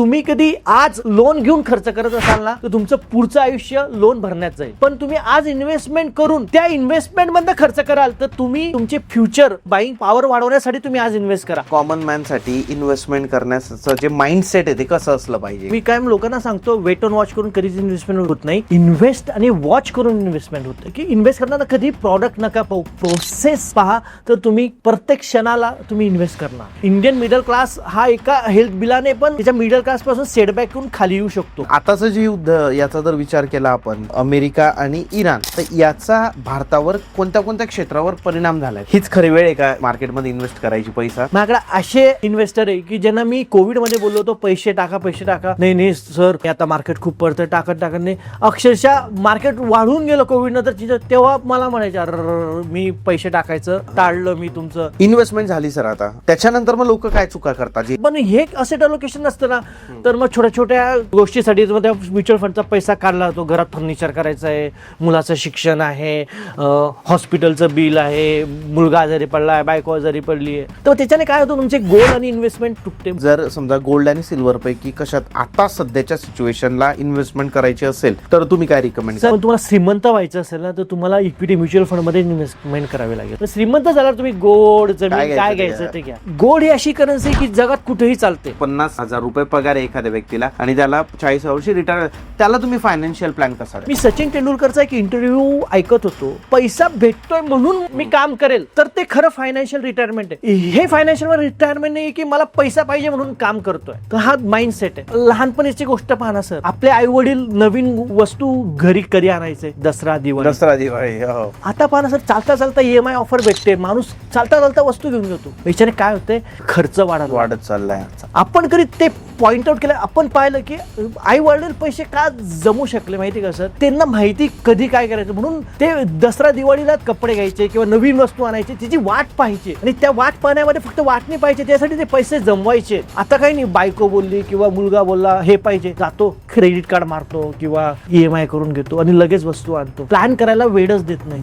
तुम्ही कधी आज लोन घेऊन खर्च करत असाल ना तर तुमचं पुढचं आयुष्य लोन भरण्यात जाईल. पण तुम्ही आज इन्व्हेस्टमेंट करून त्या इन्व्हेस्टमेंट मध्ये खर्च कराल तर तुम्ही तुमचे फ्युचर बाईंग पॉवर वाढवण्यासाठी तुम्ही आज इन्व्हेस्ट करा. कॉमन मॅन साठी इन्व्हेस्टमेंट करण्याचं जे माइंडसेट आहे ते कसं असलं पाहिजे? मी काय लोकांना सांगतो, वेट ऑन वॉच करून कधीच इन्व्हेस्टमेंट होत नाही. इन्व्हेस्ट आणि वॉच करून इन्व्हेस्टमेंट होतं. की इन्व्हेस्ट करताना कधी प्रॉडक्ट नका पाहू, प्रोसेस पहा, तर तुम्ही प्रत्येक क्षणाला तुम्ही इन्व्हेस्ट करणार. इंडियन मिडल क्लास हा एका हेल्थ बिलाने पण त्याच्या मिडल क्लास पासून सेटबॅक करून खाली येऊ शकतो. आताचं जे युद्ध, याचा जर विचार केला आपण, अमेरिका आणि इराण, तर याचा भारतावर कोणत्या कोणत्या क्षेत्रावर परिणाम झालाय? हीच खरी वेळ आहे का मार्केटमध्ये इन्व्हेस्ट करायची? पैसा माझ्याकडे असे इन्व्हेस्टर आहे की ज्यांना मी कोविड मध्ये बोललो होतो पैसे टाका पैसे टाका, नाही सर आता मार्केट खूप पडतं, टाकत नाही. अक्षरशः मार्केट वाढून गेलं कोविड नंतर, तेव्हा मला म्हणायचं मी पैसे टाकायचं टाळलं मी तुमचं. इन्व्हेस्टमेंट झाली सर. आता त्याच्यानंतर मग लोक काय चुका करतात? पण हे असेट अलोकेशन नसतं ना, तर मग छोट्या छोट्या गोष्टीसाठी म्युच्युअल फंडचा पैसा काढला जातो. घरात फर्निचर करायचं आहे, मुलाचं शिक्षण आहे, हॉस्पिटलचं बिल आहे, मुलगा आजारी पडला, बायको आजारी पडली आहे, तर त्याच्याने काय होतं तुमचे गोल्ड आणि इन्व्हेस्टमेंट तुटते. जर समजा गोल्ड आणि सिल्वर पैकी कशात आता सध्याच्या सिच्युएशनला इन्व्हेस्टमेंट करायची असेल तर तुम्ही काय रिकमेंड कराल? तुम्हाला श्रीमंत व्हायचं असेल ना तर तुम्हाला इक्विटी म्युच्युअल फंड मध्ये इन्व्हेस्टमेंट करावी लागेल. श्रीमंत झाल्यावर तुम्ही गोल्ड, जमीन काय घ्यायचं ते घ्या. गोल्ड ही अशी करन्सी की जगात कुठेही चालते. 50,000 रुपये पगार आहे एखाद्या व्यक्तीला आणि त्याला 40 वर्षी रिटायर, त्याला तुम्ही फायनान्शियल प्लॅन कसा? मी सचिन तेंडुलकरचा एक इंटरव्ह्यू ऐकत होतो. पैसा भेटतोय म्हणून मी काम करेल, तर ते खरं फायनान्शियल रिटायरमेंट आहे. हे फायनान्शियल रिटायरमेंट नाही की मला पैसा पाहिजे म्हणून काम करतोय. तर हा माइंडसेट आहे. लहानपणीची गोष्ट पाहना सर, आपले आई वडील नवीन वस्तू घरी कधी आणायचे? दसरा दिवाळी. आता पाहना सर, चालता चालता EMI ऑफर भेटते, माणूस चालता चालता वस्तू घेऊन जातो. याच्याने काय होतंय? खर्च वाढत चाललाय. आपण कधी ते पॉइंट आउट केलं. आपण पाहिलं की आई वडील पैसे का जमू शकले माहिती का सर? त्यांना माहिती कधी काय करायचं, म्हणून ते दसरा दिवाळीला कपडे घ्यायचे किंवा नवीन वस्तू आणायची, तिची वाट पाहायची आणि त्या वाट पाहण्यामध्ये फक्त वाट नाही पाहिजे, त्यासाठी ते पैसे जमवायचे. आता काही नाही, बायको बोलली किंवा मुलगा बोलला हे पाहिजे, जातो क्रेडिट कार्ड मारतो किंवा EMI करून घेतो आणि लगेच वस्तू आणतो. प्लॅन करायला वेळच देत नाही.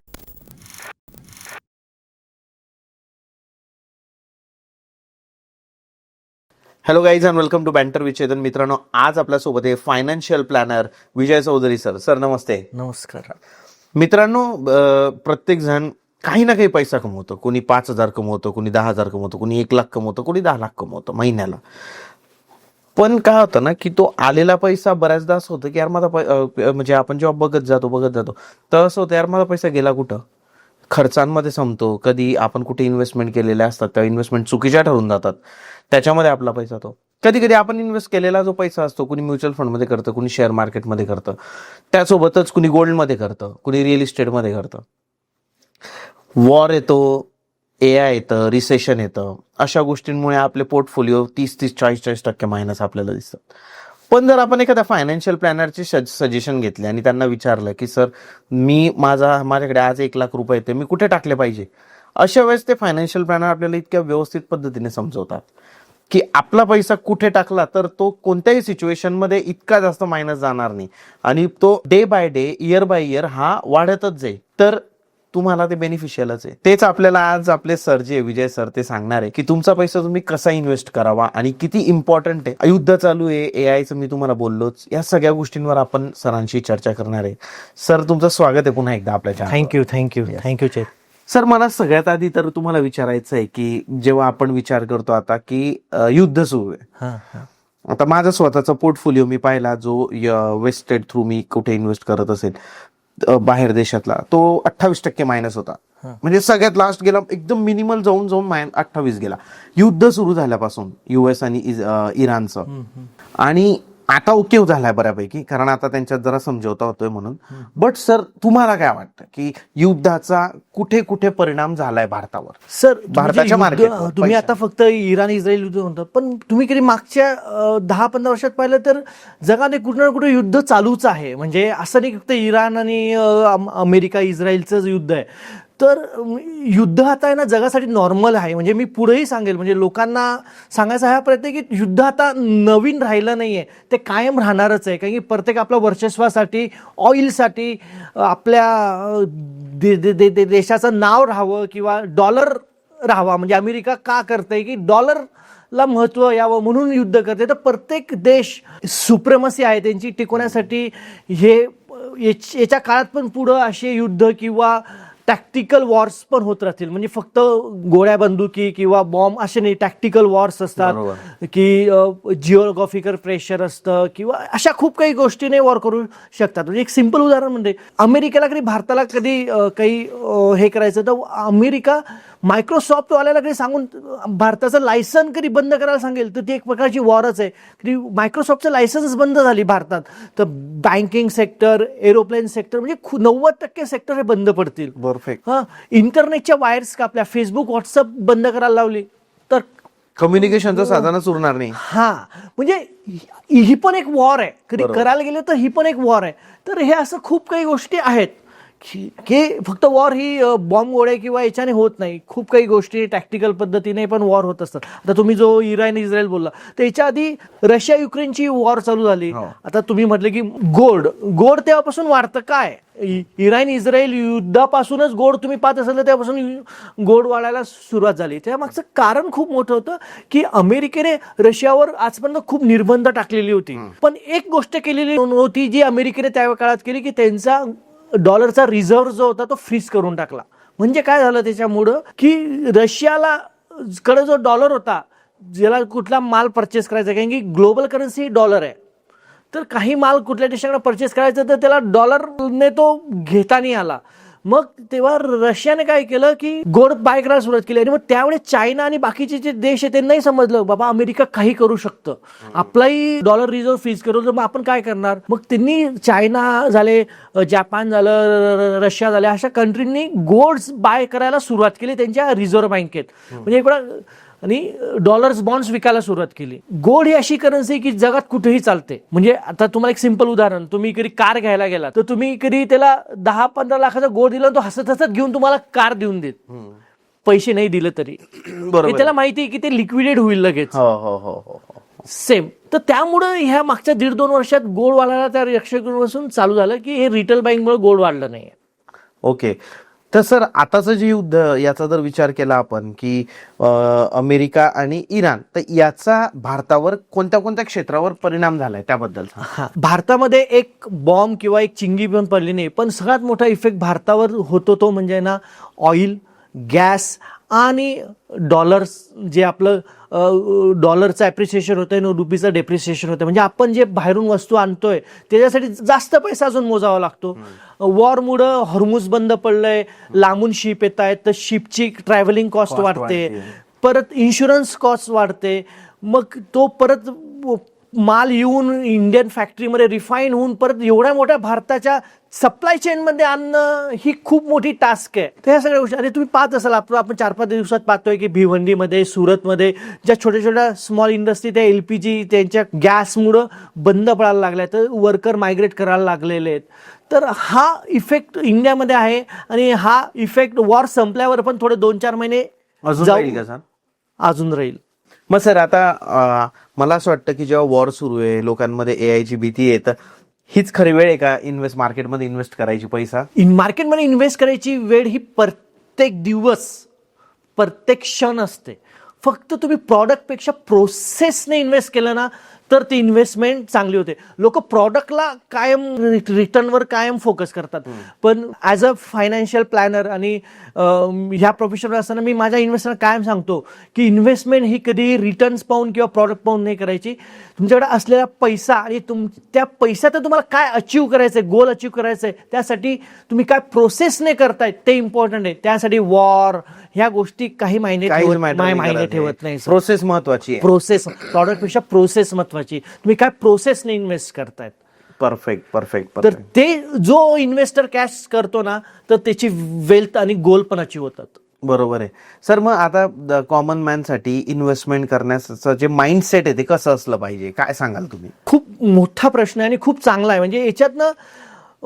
Hello guys and welcome to banter with Chetan. मित्रांनो, आज आपल्यासोबत आहे financial planner Vijay Chaudhari sir. Sir नमस्ते. नमस्कार. मित्रांनो, प्रत्येक जण काही ना काही पैसा कमवतो. कोणी 5,000 कमवतो, कोणी 10,000 कमवतो, कोणी 1,00,000 कमवतो, कोणी 10 लाख कमवतो महिन्याला. पण काय होतं ना की तो आलेला पैसा बऱ्याचदा असं होतं की यार माझा म्हणजे आपण जेव्हा बघत जातो तर असं होतं यार माझा पैसा गेला कुठं? खर्चांमध्ये संपतो. कधी आपण कुठे इन्व्हेस्टमेंट केलेल्या असतात त्या इन्व्हेस्टमेंट चुकीच्या ठरून जातात, त्याच्यामध्ये आपला पैसा तो. कधी कधी आपण इन्व्हेस्ट केलेला जो पैसा असतो, कुणी म्युच्युअल फंडमध्ये करतं, कुणी शेअर मार्केटमध्ये करतं, त्यासोबतच कुणी गोल्डमध्ये करतं, कुणी रिअल इस्टेटमध्ये करतं. वॉर येतो, AI येतं, रिसेशन येतं, अशा गोष्टींमुळे आपले पोर्टफोलिओ 30-30, 40-40% मायनस आपल्याला दिसतात. पण जर आपण एखाद्या फायनान्शियल प्लॅनरचे सजेशन घेतले आणि त्यांना विचारलं की सर माझ्याकडे आज 1,00,000 रुपये येते, मी कुठे टाकले पाहिजे, अशा वेळेस ते फायनान्शियल प्लॅनर आपल्याला इतक्या व्यवस्थित पद्धतीने समजवतात की आपला पैसा कुठे टाकला तर तो कोणत्याही सिच्युएशनमध्ये इतका जास्त मायनस जाणार नाही आणि तो day by day, year by year हा वाढतच जाईल. तर तुम्हाला ते बेनिफिशियलच आहे. तेच आपल्याला आज आपले सर जे विजय सर ते सांगणार आहे की तुमचा पैसा तुम्ही कसा इन्व्हेस्ट करावा आणि किती इम्पॉर्टंट आहे. युद्ध चालू आहे, AIचं मी तुम्हाला बोललोच, या सगळ्या गोष्टींवर आपण सरांशी चर्चा करणार आहे. सर तुमचं स्वागत आहे पुन्हा एकदा आपल्या चॅनलवर. थँक्यू चेत. सर मला सगळ्यात आधी तर तुम्हाला विचारायचं आहे की जेव्हा आपण विचार करतो आता की युद्ध सुरू आहे, आता माझा स्वतःचा पोर्टफोलिओ मी पाहिला जो वेस्टेड थ्रू मी कुठे इन्व्हेस्ट करत असेल बाहेर देशातला, तो 28% मायनस होता. म्हणजे सगळ्यात लास्ट गेला, एकदम मिनिमल जाऊन 28 गेला युद्ध सुरू झाल्यापासून, US आणि इराणचं. आणि आता ओके झालाय बऱ्यापैकी, कारण आता त्यांच्यात जरा समझोता होतोय म्हणून. बट सर तुम्हाला काय वाटतं की युद्धाचा कुठे कुठे परिणाम झालाय भारतावर? सर भारताच्या मार्केटवर? तुम्ही आता फक्त इराण इस्रायल युद्ध म्हणता, पण तुम्ही कधी मागच्या 10-15 वर्षात पाहिलं तर जगाने कुठे ना कुठे युद्ध चालूच आहे. म्हणजे असं नाही फक्त इराण आणि अमेरिका इस्रायलचं युद्ध आहे, तर युद्ध आता आहे ना जगासाठी नॉर्मल आहे. म्हणजे मी पुढेही सांगेल, म्हणजे लोकांना सांगायचा हा प्रयत्न आहे की युद्ध आता नवीन राहिलं नाही आहे, ते कायम राहणारच आहे. कारण की प्रत्येक आपल्या वर्चस्वासाठी, ऑइलसाठी, आपल्या देशाचं नाव राहावं किंवा डॉलर राहावा. म्हणजे अमेरिका का करते की डॉलर ला महत्व यावं म्हणून युद्ध करते. तर प्रत्येक देश सुप्रेमसी आहे त्यांची टिकवण्यासाठी याच्या काळात पण पुढं असे युद्ध किंवा टॅक्टिकल वॉर्स पण होत राहतील. म्हणजे फक्त गोळ्या बंदुकी किंवा बॉम्ब असे नाही, टॅक्टिकल वॉर्स असतात की जिओग्राफिकल प्रेशर असतं किंवा अशा खूप काही गोष्टीने वॉर करू शकतात. म्हणजे एक सिंपल उदाहरण म्हणजे अमेरिकेला कधी भारताला कधी काही हे करायचं तर अमेरिका मायक्रोसॉफ्ट वाल्याला कधी सांगून भारताचं लायसन कधी बंद करायला सांगेल तर ती एक प्रकारची वॉरच आहे. कधी मायक्रोसॉफ्टचं लायसन्स बंद झाली भारतात तर बँकिंग सेक्टर, एरोप्लेन सेक्टर म्हणजे 90% सेक्टर हे बंद पडतील. परफेक्ट. हा, इंटरनेटच्या वायर्स कापल्या, फेसबुक व्हॉट्सअप बंद करायला लावली तर कम्युनिकेशनचं साधनच उरणार नाही. हा, म्हणजे ही पण एक वॉर आहे. कधी करायला गेलं तर ही पण एक वॉर आहे. तर हे असं खूप काही गोष्टी आहेत की फक्त वॉर ही बॉम्ब गोळे किंवा याच्याने होत नाही. खूप काही गोष्टी टॅक्टिकल पद्धतीने पण वॉर होत असतात. आता तुम्ही जो इराण इस्रायल बोलला तर याच्या आधी रशिया युक्रेनची वॉर चालू झाली. आता तुम्ही म्हटले की गोड तेव्हापासून वाढतं. काय इराण इस्रायल युद्धापासूनच गोड तुम्ही पाहत असाल तर तेव्हापासून गोड वाढायला सुरुवात झाली. त्यामागचं कारण खूप मोठं होतं की अमेरिकेने रशियावर आजपर्यंत खूप निर्बंध टाकलेली होती. पण एक गोष्ट केलेली नव्हती जी अमेरिकेने त्या काळात केली की त्यांचा डॉलरचा रिझर्व्ह जो होता तो फ्रीज करून टाकला. म्हणजे काय झालं त्याच्यामुळं की रशियाला कडे जो डॉलर होता ज्याला कुठला माल परचेस करायचा, कारण की ग्लोबल करन्सी डॉलर आहे, तर काही माल कुठल्या देशाकडे परचेस करायचा तर त्याला डॉलरने तो घेता नाही आला. मग तेव्हा रशियाने काय केलं की गोड बाय करायला सुरुवात केली. आणि मग त्यावेळेस चायना आणि बाकीचे जे देश आहे त्यांनाही समजलं बाबा अमेरिका काही करू शकतं, आपलाही डॉलर रिझर्व्ह फ्रीज करू, तर मग आपण काय करणार. मग त्यांनी चायना झाले, जपान झालं, रशिया झाले, अशा कंट्रींनी गोड्स बाय करायला सुरुवात केली त्यांच्या रिझर्व्ह बँकेत. म्हणजे इकडं आणि डॉलर्स बॉन्ड्स विकायला सुरुवात केली. गोल्ड ही अशी करन्सी की जगात कुठेही चालते. म्हणजे आता तुम्हाला एक सिंपल उदाहरण, तुम्ही कधी कार घ्यायला गेला तर तुम्ही कधी त्याला 10-15 लाखाचा गोल्ड दिला तो हसत हसत घेऊन तुम्हाला कार देऊन देत, पैसे नाही दिले तरी. बरोबर. त्याला माहिती आहे की ते लिक्विडेट होईल लगेच. सेम. तर त्यामुळं ह्या मागच्या 1.5-2 वर्षात गोल्ड वाढायला त्या रक्षकापासून चालू झालं की हे रिटेल बाईंगमुळे गोल्ड वाढलं नाही. ओके. तर सर आताचं जे युद्ध याचा जर विचार केला आपण की अमेरिका आणि इराण, तर याचा भारतावर कोणत्या कोणत्या क्षेत्रावर परिणाम झालाय त्याबद्दल? भारतामध्ये एक बॉम्ब किंवा एक चिंगी पण पडली नाही, पण सगळ्यात मोठा इफेक्ट भारतावर होतो तो म्हणजे ना ऑइल, गॅस आणि डॉलर्स. जे आपलं डॉलरचं ॲप्रिसिएशन होतंय आणि रुपीचं डेप्रिसिएशन होतं. म्हणजे आपण जे बाहेरून वस्तू आणतोय त्याच्यासाठी जास्त पैसा अजून मोजावा लागतो. वॉरमुळं हॉर्मुज बंद पडलंय, लांबून शिप येत आहेत तर शिपची ट्रॅव्हलिंग कॉस्ट वाढते, परत इन्शुरन्स कॉस्ट वाढते. मग तो परत माल येऊन इंडियन फॅक्टरीमध्ये रिफाईन होऊन परत एवढ्या मोठ्या भारताच्या सप्लाय चेनमध्ये आणणं ही खूप मोठी टास्क आहे. तर ह्या सगळ्या गोष्टी आणि तुम्ही पाहत असाल आपण 4-5 दिवसात पाहतोय की भिवंडीमध्ये, सुरतमध्ये ज्या छोट्या छोट्या स्मॉल इंडस्ट्री त्या LPG त्यांच्या गॅसमुळं बंद पडायला लागल्या, तर वर्कर मायग्रेट करायला लागलेले आहेत. तर हा इफेक्ट इंडियामध्ये आहे आणि हा इफेक्ट वॉर संपल्यावर पण थोडे 2-4 महिने अजून राहील. मग सर आता मला असं वाटतं की जेव्हा वॉर सुरू आहे, लोकांमध्ये AI ची भीती येतं, हीच खरी वेळ आहे का मार्केटमध्ये इन्व्हेस्ट करायची? पैसा मार्केटमध्ये इन्व्हेस्ट करायची वेळ ही प्रत्येक दिवस, प्रत्येक क्षण असते. फक्त तुम्ही प्रॉडक्टपेक्षा प्रोसेसने इन्व्हेस्ट केलं ना तर ती इन्व्हेस्टमेंट चांगली होते. लोक प्रॉडक्टला कायम रिटर्नवर कायम फोकस करतात, पण ॲज अ फायनान्शियल प्लॅनर आणि ह्या प्रोफेशनल असताना मी माझ्या इन्व्हेस्टरला कायम सांगतो की इन्व्हेस्टमेंट ही कधी रिटर्न्स पाहून किंवा प्रॉडक्ट पाहून नाही करायची. तुमच्याकडे असलेला पैसा आणि त्या पैशात तुम्हाला काय अचीव करायचं आहे, गोल अचीव करायचं आहे, त्यासाठी तुम्ही काय प्रोसेसने करताय ते इम्पॉर्टंट आहे. त्यासाठी वॉर ह्या गोष्टी काही मायने ठेवत नाही. प्रोसेस महत्वाची आहे. प्रोसेस, प्रॉडक्टपेक्षा प्रोसेस महत्वाची. तुम्ही काय प्रोसेसने इन्व्हेस्ट करतायत. परफेक्ट. तर ते जो इन्व्हेस्टर कॅश करतो ना तर त्याची वेल्थ आणि गोल पण अचीव होतात. बरोबर आहे सर. मग आता कॉमन मॅन साठी इन्व्हेस्टमेंट करण्याचं जे माइंडसेट आहे ते कसं असलं पाहिजे, काय सांगाल तुम्ही? खूप मोठा प्रश्न आहे आणि खूप चांगला आहे. म्हणजे याच्यातनं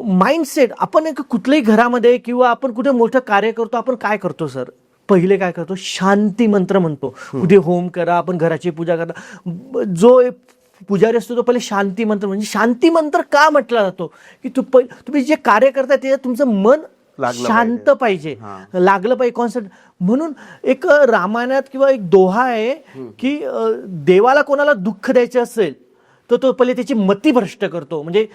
माइंडसेट, आपण एक कुठल्याही घरामध्ये किंवा आपण कुठे मोठं कार्य करतो, आपण काय करतो सर, पहिले काय करतो, शांती मंत्र म्हणतो. कुठे होम करा, आपण घराची पूजा करा, जो पुजारी असतो तो पहिले शांती मंत्र. म्हणजे शांती मंत्र का म्हटला जातो की तुम्ही जे कार्य करताय त्याच्यात तुमचं मन लागलं शांत पाहिजे, लागलं पाहिजे कॉन्सेप्ट. म्हणून एक रामायणात किंवा एक दोहा आहे की देवाला कोणाला दुःख द्यायचं असेल तर तो पहिले त्याची मती भ्रष्ट करतो. म्हणजे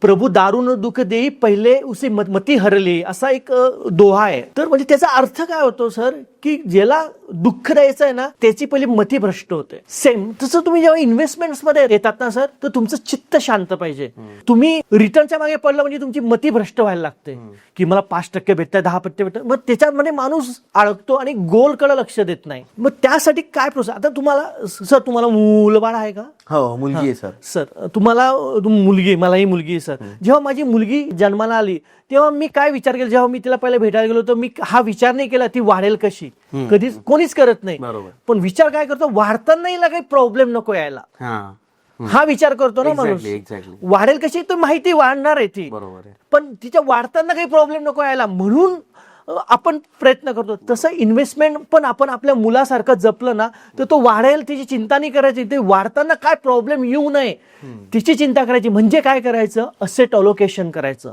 प्रभू दारून दुःख देई पहिले उसे मती हरली, असा एक दोहा आहे. तर म्हणजे त्याचा अर्थ काय होतो सर, की ज्याला दुःख द्यायचं आहे ना त्याची पहिली मती भ्रष्ट होते. सेम तसं तुम्ही जेव्हा इन्व्हेस्टमेंट्स मध्ये येतात ना सर, तर तुमचं चित्त शांत पाहिजे. तुम्ही रिटर्नच्या मागे पडलं म्हणजे तुमची मती भ्रष्ट व्हायला लागते की मला 5% भेटतात, 10% भेटतात, मग त्याच्यामध्ये माणूस अडकतो आणि गोलकडे लक्ष देत नाही. मग त्यासाठी काय प्रोसेस, आता तुम्हाला मुलबाळ आहे का? हो, मुलगी आहे सर. तुम्हाला मुलगी, मलाही मुलगी आहे सर. जेव्हा माझी मुलगी जन्माला आली तेव्हा मी काय विचार केला, जेव्हा मी तिला पहिले भेटायला गेलो तर मी हा विचार नाही केला ती वाढेल कशी, कधीच कोणीच करत नाही. पण विचार काय करतो, वाढताना हिला काही प्रॉब्लेम नको यायला, हा विचार करतो ना माणूस. वाढेल कशी तर माहिती वाढणार आहे ती, पण तिच्या वाढताना काही प्रॉब्लेम नको यायला म्हणून आपण प्रयत्न करतो. तसं इन्व्हेस्टमेंट पण आपण आपल्या मुलासारखं जपलं ना तर तो वाढेल, तिची चिंता नाही करायची. ते वाढताना काय प्रॉब्लेम येऊ नये तिची चिंता करायची. म्हणजे काय करायचं, असेट अलोकेशन करायचं.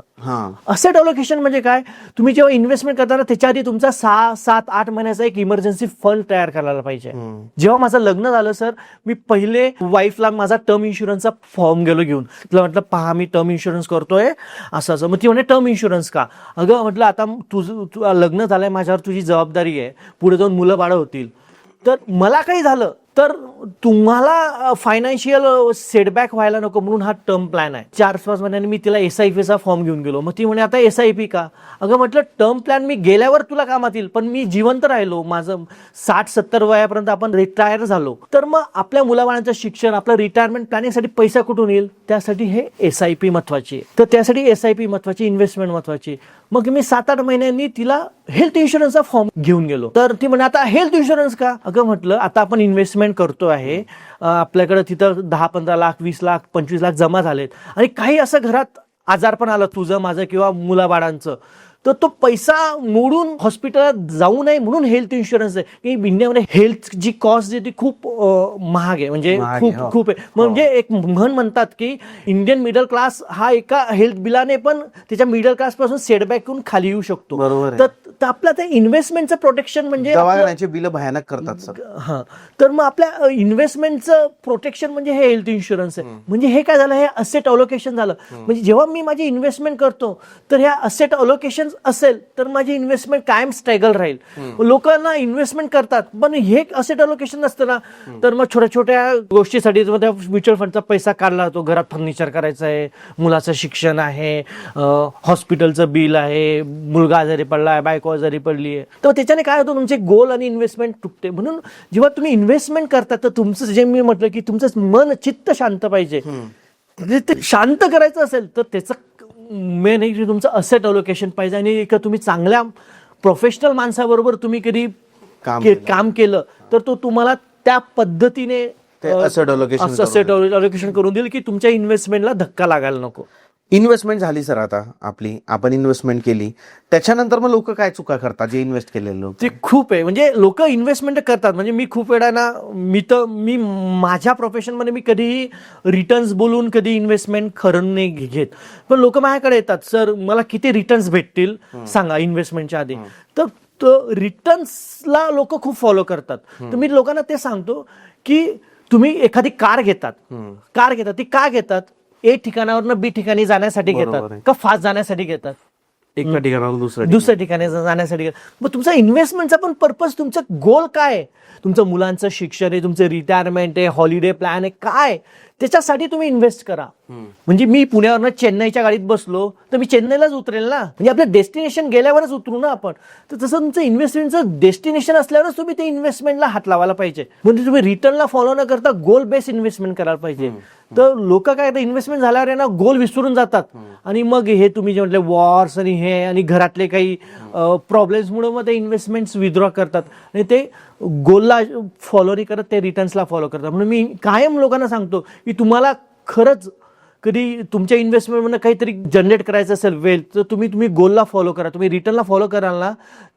असेट अलोकेशन म्हणजे काय, तुम्ही जेव्हा इन्व्हेस्टमेंट करताना त्याच्या आधी तुमचा 6-7-8 महिन्याचा एक इमर्जन्सी फंड तयार करायला पाहिजे. जेव्हा माझं लग्न झालं सर, मी पहिले वाईफला माझा टर्म इन्शुरन्सचा फॉर्म गेलो घेऊन. तिला म्हटलं पहा मी टर्म इन्शुरन्स करतोय असं. मग ती म्हणे टर्म इन्शुरन्स का? अगं म्हटलं आता तुझं लग्न झालंय, माझ्यावर तुझी जबाबदारी आहे, पुढे जाऊन मुलं बाळ होतील, तर मला काही झालं तर तुम्हाला फायनान्शियल सेटबॅक व्हायला नको म्हणून हा टर्म प्लॅन आहे. 4-5 महिन्यांनी मी तिला SIP चा फॉर्म घेऊन गेलो. मग ती म्हणे आता SIP का? अगं म्हटलं टर्म प्लॅन मी गेल्यावर तुला कामात येईल, पण मी जिवंत राहिलो, माझं 60-70 वयापर्यंत आपण रिटायर झालो, तर मग आपल्या मुलाबाळांचं शिक्षण, आपलं रिटायरमेंट प्लॅनिंगसाठी पैसा कुठून येईल? त्यासाठी हे SIP महत्वाची. तर त्यासाठी SIP महत्वाची, इन्व्हेस्टमेंट महत्वाची. मग मी 7-8 महिन्यांनी तिला हेल्थ इन्शुरन्सचा फॉर्म घेऊन गेलो. तर ती म्हणे आता हेल्थ इन्शुरन्स का? अगं म्हटलं आता आपण इन्व्हेस्टमेंट करतो आहे, आपल्याकडे तिथं 10-15 लाख, 20 लाख, 25 लाख जमा झालेत आणि काही असं घरात आजारपण आलं तुझं माझं किंवा मुलाबाळांचं, तर तो पैसा मोडून हॉस्पिटलात जाऊ नये म्हणून हेल्थ इन्शुरन्स आहे. की इंडियामध्ये हेल्थ जी कॉस्ट आहे ती खूप महाग आहे, म्हणजे खूप आहे. म्हणजे एक म्हणतात की इंडियन मिडल क्लास हा एका हेल्थ बिलाने पण त्याच्या मिडल क्लास पासून सेटबॅक होऊन खाली येऊ शकतो. तर आपलं ते इन्व्हेस्टमेंटचं प्रोटेक्शन म्हणजे दवाखान्याचे बिल भयानक करतात सर. तर मग आपल्या इन्व्हेस्टमेंटचं प्रोटेक्शन म्हणजे हे हेल्थ इन्शुरन्स आहे. म्हणजे हे काय झालं, हे असेट अलोकेशन झालं. म्हणजे जेव्हा मी माझी इन्व्हेस्टमेंट करतो तर ह्या असेट अलोकेशन असेल तर माझी इन्व्हेस्टमेंट कायम स्टेबल राहील. लोकांना इन्व्हेस्टमेंट करतात पण हे असेट अलोकेशन नसतं ना, तर मग छोट्या छोट्या गोष्टीसाठी म्युच्युअल फंडचा पैसा काढला, तो घरात फर्निचर करायचं आहे, मुलाचं शिक्षण आहे, हॉस्पिटलचं बिल आहे, मुलगा आजारी पडला आहे, बायको आजारी पडली आहे, तर त्याच्याने काय होतं, तुमचे गोल आणि इन्व्हेस्टमेंट तुटते. म्हणून जेव्हा तुम्ही इन्व्हेस्टमेंट करता तर तुमचं जे मी म्हटलं की तुमचं मन चित्त शांत पाहिजे. ते शांत करायचं असेल तर त्याचं मेन आहे की तुमचं असेट अलोकेशन पाहिजे. आणि एका तुम्ही चांगल्या प्रोफेशनल माणसाबरोबर तुम्ही कधी काम केलं तर तो तुम्हाला त्या पद्धतीने असेट अलोकेशन करून देईल की तुमच्या इन्व्हेस्टमेंटला धक्का लागायला नको. इन्व्हेस्टमेंट झाली सर, आता आपण इन्व्हेस्टमेंट केली, त्याच्यानंतर मग लोक काय चुका करतात जे इन्व्हेस्ट केलेले लोक? ते खूप आहे. म्हणजे लोक इन्व्हेस्टमेंट करतात, म्हणजे मी खूप वेळा ना, मी माझ्या प्रोफेशनमध्ये मी कधीही रिटर्न्स बोलून कधी इन्व्हेस्टमेंट खरं नाही घेत. पण लोक माझ्याकडे येतात, सर मला किती रिटर्न्स भेटतील सांगा इन्व्हेस्टमेंटच्या आधी. तर रिटर्न्सला लोक खूप फॉलो करतात. तर मी लोकांना ते सांगतो की तुम्ही एखादी कार घेतात, ती का घेतात? ए ठिकाणावरनं बी ठिकाणी जाण्यासाठी घेतात का फास्ट जाण्यासाठी घेतात? एका ठिकाणावर दुसऱ्या ठिकाणी जाण्यासाठी. मग तुमचा इन्व्हेस्टमेंटचा पण पर्पज, तुमचं गोल काय आहे? तुमचं मुलांचं शिक्षण आहे, तुमचं रिटायरमेंट आहे, हॉलिडे प्लॅन आहे, काय त्याच्यासाठी तुम्ही इन्व्हेस्ट करा. म्हणजे मी पुण्यावरनं चेन्नईच्या गाडीत बसलो तर मी चेन्नईलाच उतरेल ना, म्हणजे आपलं डेस्टिनेशन गेल्यावरच उतरू ना आपण. तर तसं तुमचं इन्व्हेस्टमेंटचं डेस्टिनेशन असल्यावरच तुम्ही ते इन्व्हेस्टमेंटला हात लावायला पाहिजे. म्हणजे तुम्ही रिटर्नला फॉलो न करता गोल बेस्ड इन्व्हेस्टमेंट करायला पाहिजे. तर लोक काय इन्व्हेस्टमेंट झाल्यावर ना गोल विसरून जातात आणि मग हे तुम्ही जे म्हटले वॉर्स आणि हे आणि घरातले काही प्रॉब्लेम्समुळे मग ते इन्व्हेस्टमेंट्स विथड्रॉ करतात आणि ते गोलला फॉलो नाही करत, ते रिटर्न्सला फॉलो करतात. म्हणून मी कायम लोकांना सांगतो की तुम्हाला खरंच कधी तुमच्या इन्व्हेस्टमेंटमधून काहीतरी जनरेट करायचं असेल वेल्थ, तर तुम्ही गोलला फॉलो करा. तुम्ही रिटर्नला फॉलो कराल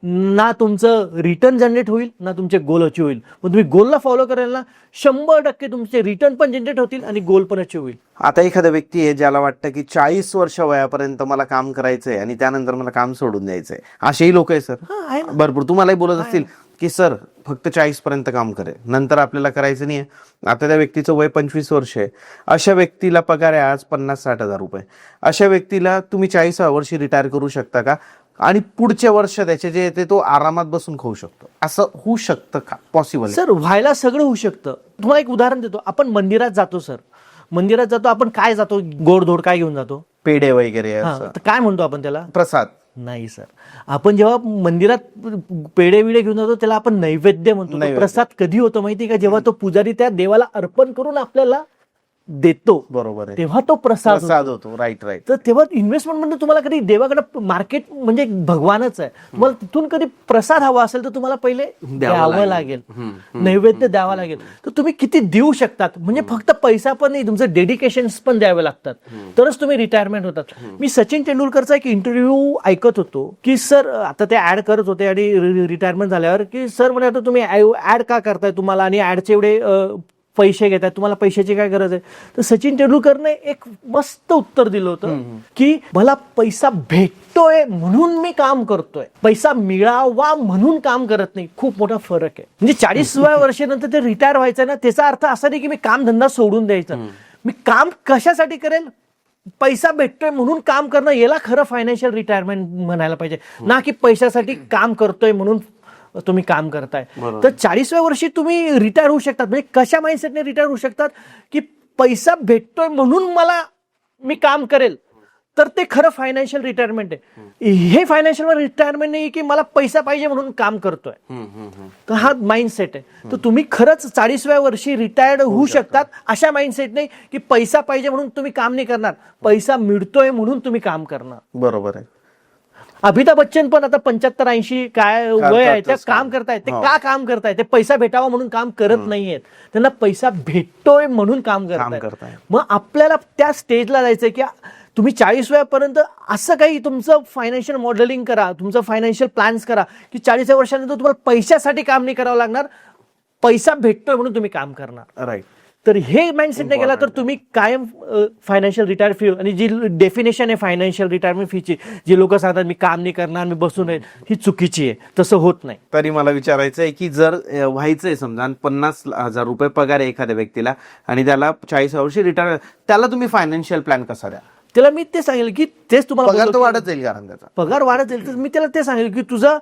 ना तुमचं रिटर्न जनरेट होईल ना तुमचे गोल अचीव होईल. मग तुम्ही गोलला फॉलो कराल ना 100% तुमचे रिटर्न पण जनरेट होतील आणि गोल पण अचीव होईल. आता एखादा व्यक्ती आहे ज्याला वाटतं की 40 वर्ष वयापर्यंत मला काम करायचंय आणि त्यानंतर मला काम सोडून द्यायचंय, असेही लोक आहे सर? हा, आहे ना. भरपूर. तुम्हालाही बोलत असतील की सर फक्त 40 पर्यंत काम करेल, नंतर आपल्याला करायचं नाहीये. आता त्या व्यक्तीचं वय 25 वर्ष आहे. अशा व्यक्तीला पगार आहे आज 50-60 हजार रुपये. अशा व्यक्तीला तुम्ही 40व्या वर्षी रिटायर करू शकता का? आणि पुढचे वर्ष त्याचे जे येते तो आरामात बसून खाऊ शकतो, असं होऊ शकतं का? पॉसिबल? सर, व्हायला सगळं होऊ शकतं. तुम्हाला एक उदाहरण देतो. आपण मंदिरात जातो सर, मंदिरात जातो, आपण काय जातो, गोडधोड काय घेऊन जातो? पेढे वगैरे हा, असं. तर काय म्हणतो आपण त्याला? प्रसाद. नाही सर, आपण जेव्हा मंदिरात पेढे बिडे घेऊन जातो त्याला आपण नैवेद्य म्हणतो. तो नैवेद्य. प्रसाद कधी होतो माहिती का? जेव्हा तो पुजारी त्या देवाला अर्पण करून आपल्याला देतो, बरोबर आहे, तेव्हा तो प्रसाद प्रसाद होतो. Right right. तर तेव्हा इन्व्हेस्टमेंट म्हणजे तुम्हाला कधी देवाकडे, मार्केट म्हणजे भगवानच आहे, तुम्हाला तिथून कधी प्रसाद हवा असेल तर तुम्हाला पहिले द्यावं लागेल, नैवेद्य द्यावा लागेल. तर तुम्ही किती देऊ शकतात, म्हणजे फक्त पैसा पण नाही, तुमचं डेडिकेशन पण द्यावे लागतात, तरच तुम्ही रिटायरमेंट होतात. मी सचिन तेंडुलकरचा एक इंटरव्ह्यू ऐकत होतो की सर, आता ते ऍड करत होते आणि रिटायरमेंट झाल्यावर की सर म्हणे आता तुम्ही ऍड का करताय, तुम्हाला आणि ऍडचे एवढे पैसे घेताय, तुम्हाला पैशाची काय गरज आहे? तर सचिन तेंडुलकरने एक मस्त उत्तर दिलं होतं की मला पैसा भेटतोय म्हणून मी काम करतोय, पैसा मिळावा म्हणून काम करत नाही. खूप मोठा फरक आहे. म्हणजे 40व्या वर्षानंतर ते रिटायर व्हायचं ना, त्याचा अर्थ असा नाही की मी काम धंदा सोडून द्यायचा. मी काम कशासाठी करेल? पैसा भेटतोय म्हणून काम करणं, याला खरं फायनान्शियल रिटायरमेंट म्हणायला पाहिजे, ना की पैशासाठी काम करतोय म्हणून तुम्ही काम करताय. तर 40व्या वर्षी तुम्ही रिटायर होऊ शकतात. म्हणजे कशा माइंडसेटने रिटायर होऊ शकतात की पैसा भेटतोय म्हणून मी काम करेल, तर ते खरं फायनान्शियल रिटायरमेंट आहे. हे फायनान्शियल रिटायरमेंट नाही की मला पैसा पाहिजे म्हणून काम करतोय. तर हा माइंडसेट आहे. तर तुम्ही खरंच 40व्या वर्षी रिटायर्ड होऊ शकतात अशा माइंडसेट नाही की पैसा पाहिजे म्हणून तुम्ही काम नाही करणार, पैसा मिळतोय म्हणून तुम्ही काम करणार. बरोबर आहे. अमिताभ बच्चन पण आता 75-80 काय वय आहे, ते काम करतायत. ते का काम करतायत? ते पैसा भेटावा म्हणून काम करत नाहीयेत, त्यांना पैसा भेटतोय म्हणून काम करतायत. मग आपल्याला त्या स्टेजला जायचंय की तुम्ही 40व्या पर्यंत असं काही तुमचं फायनान्शियल मॉडेलिंग करा, तुमचं फायनान्शियल प्लॅन्स करा की 40व्या वर्षानंतर तुम्हाला पैशासाठी काम नाही करावं लागणार, पैसा भेटतोय म्हणून तुम्ही काम करणार. राईट. तर हे माइंडसेटने गेला तर तुम्ही कायम फायनान्शियल रिटायर फी, आणि जी डेफिनेशन आहे फायनान्शियल रिटायरमेंट फीची, जी लोक सांगतात मी काम नाही करणार, मी बसून राहील, ही चुकीची आहे. तसं होत नाही. तरी मला विचारायचं आहे की जर व्हायचंय समजा 50,000 रुपये पगार आहे एखाद्या व्यक्तीला आणि त्याला 40व्या वर्षी रिटायर, त्याला तुम्ही फायनान्शियल प्लॅन कसा द्या? त्याला मी ते सांगेल की तेच तुम्हाला पगार तर वाढत जाईल, कारण त्याचा पगार वाढत जाईल, तर मी त्याला ते सांगेल की तुझा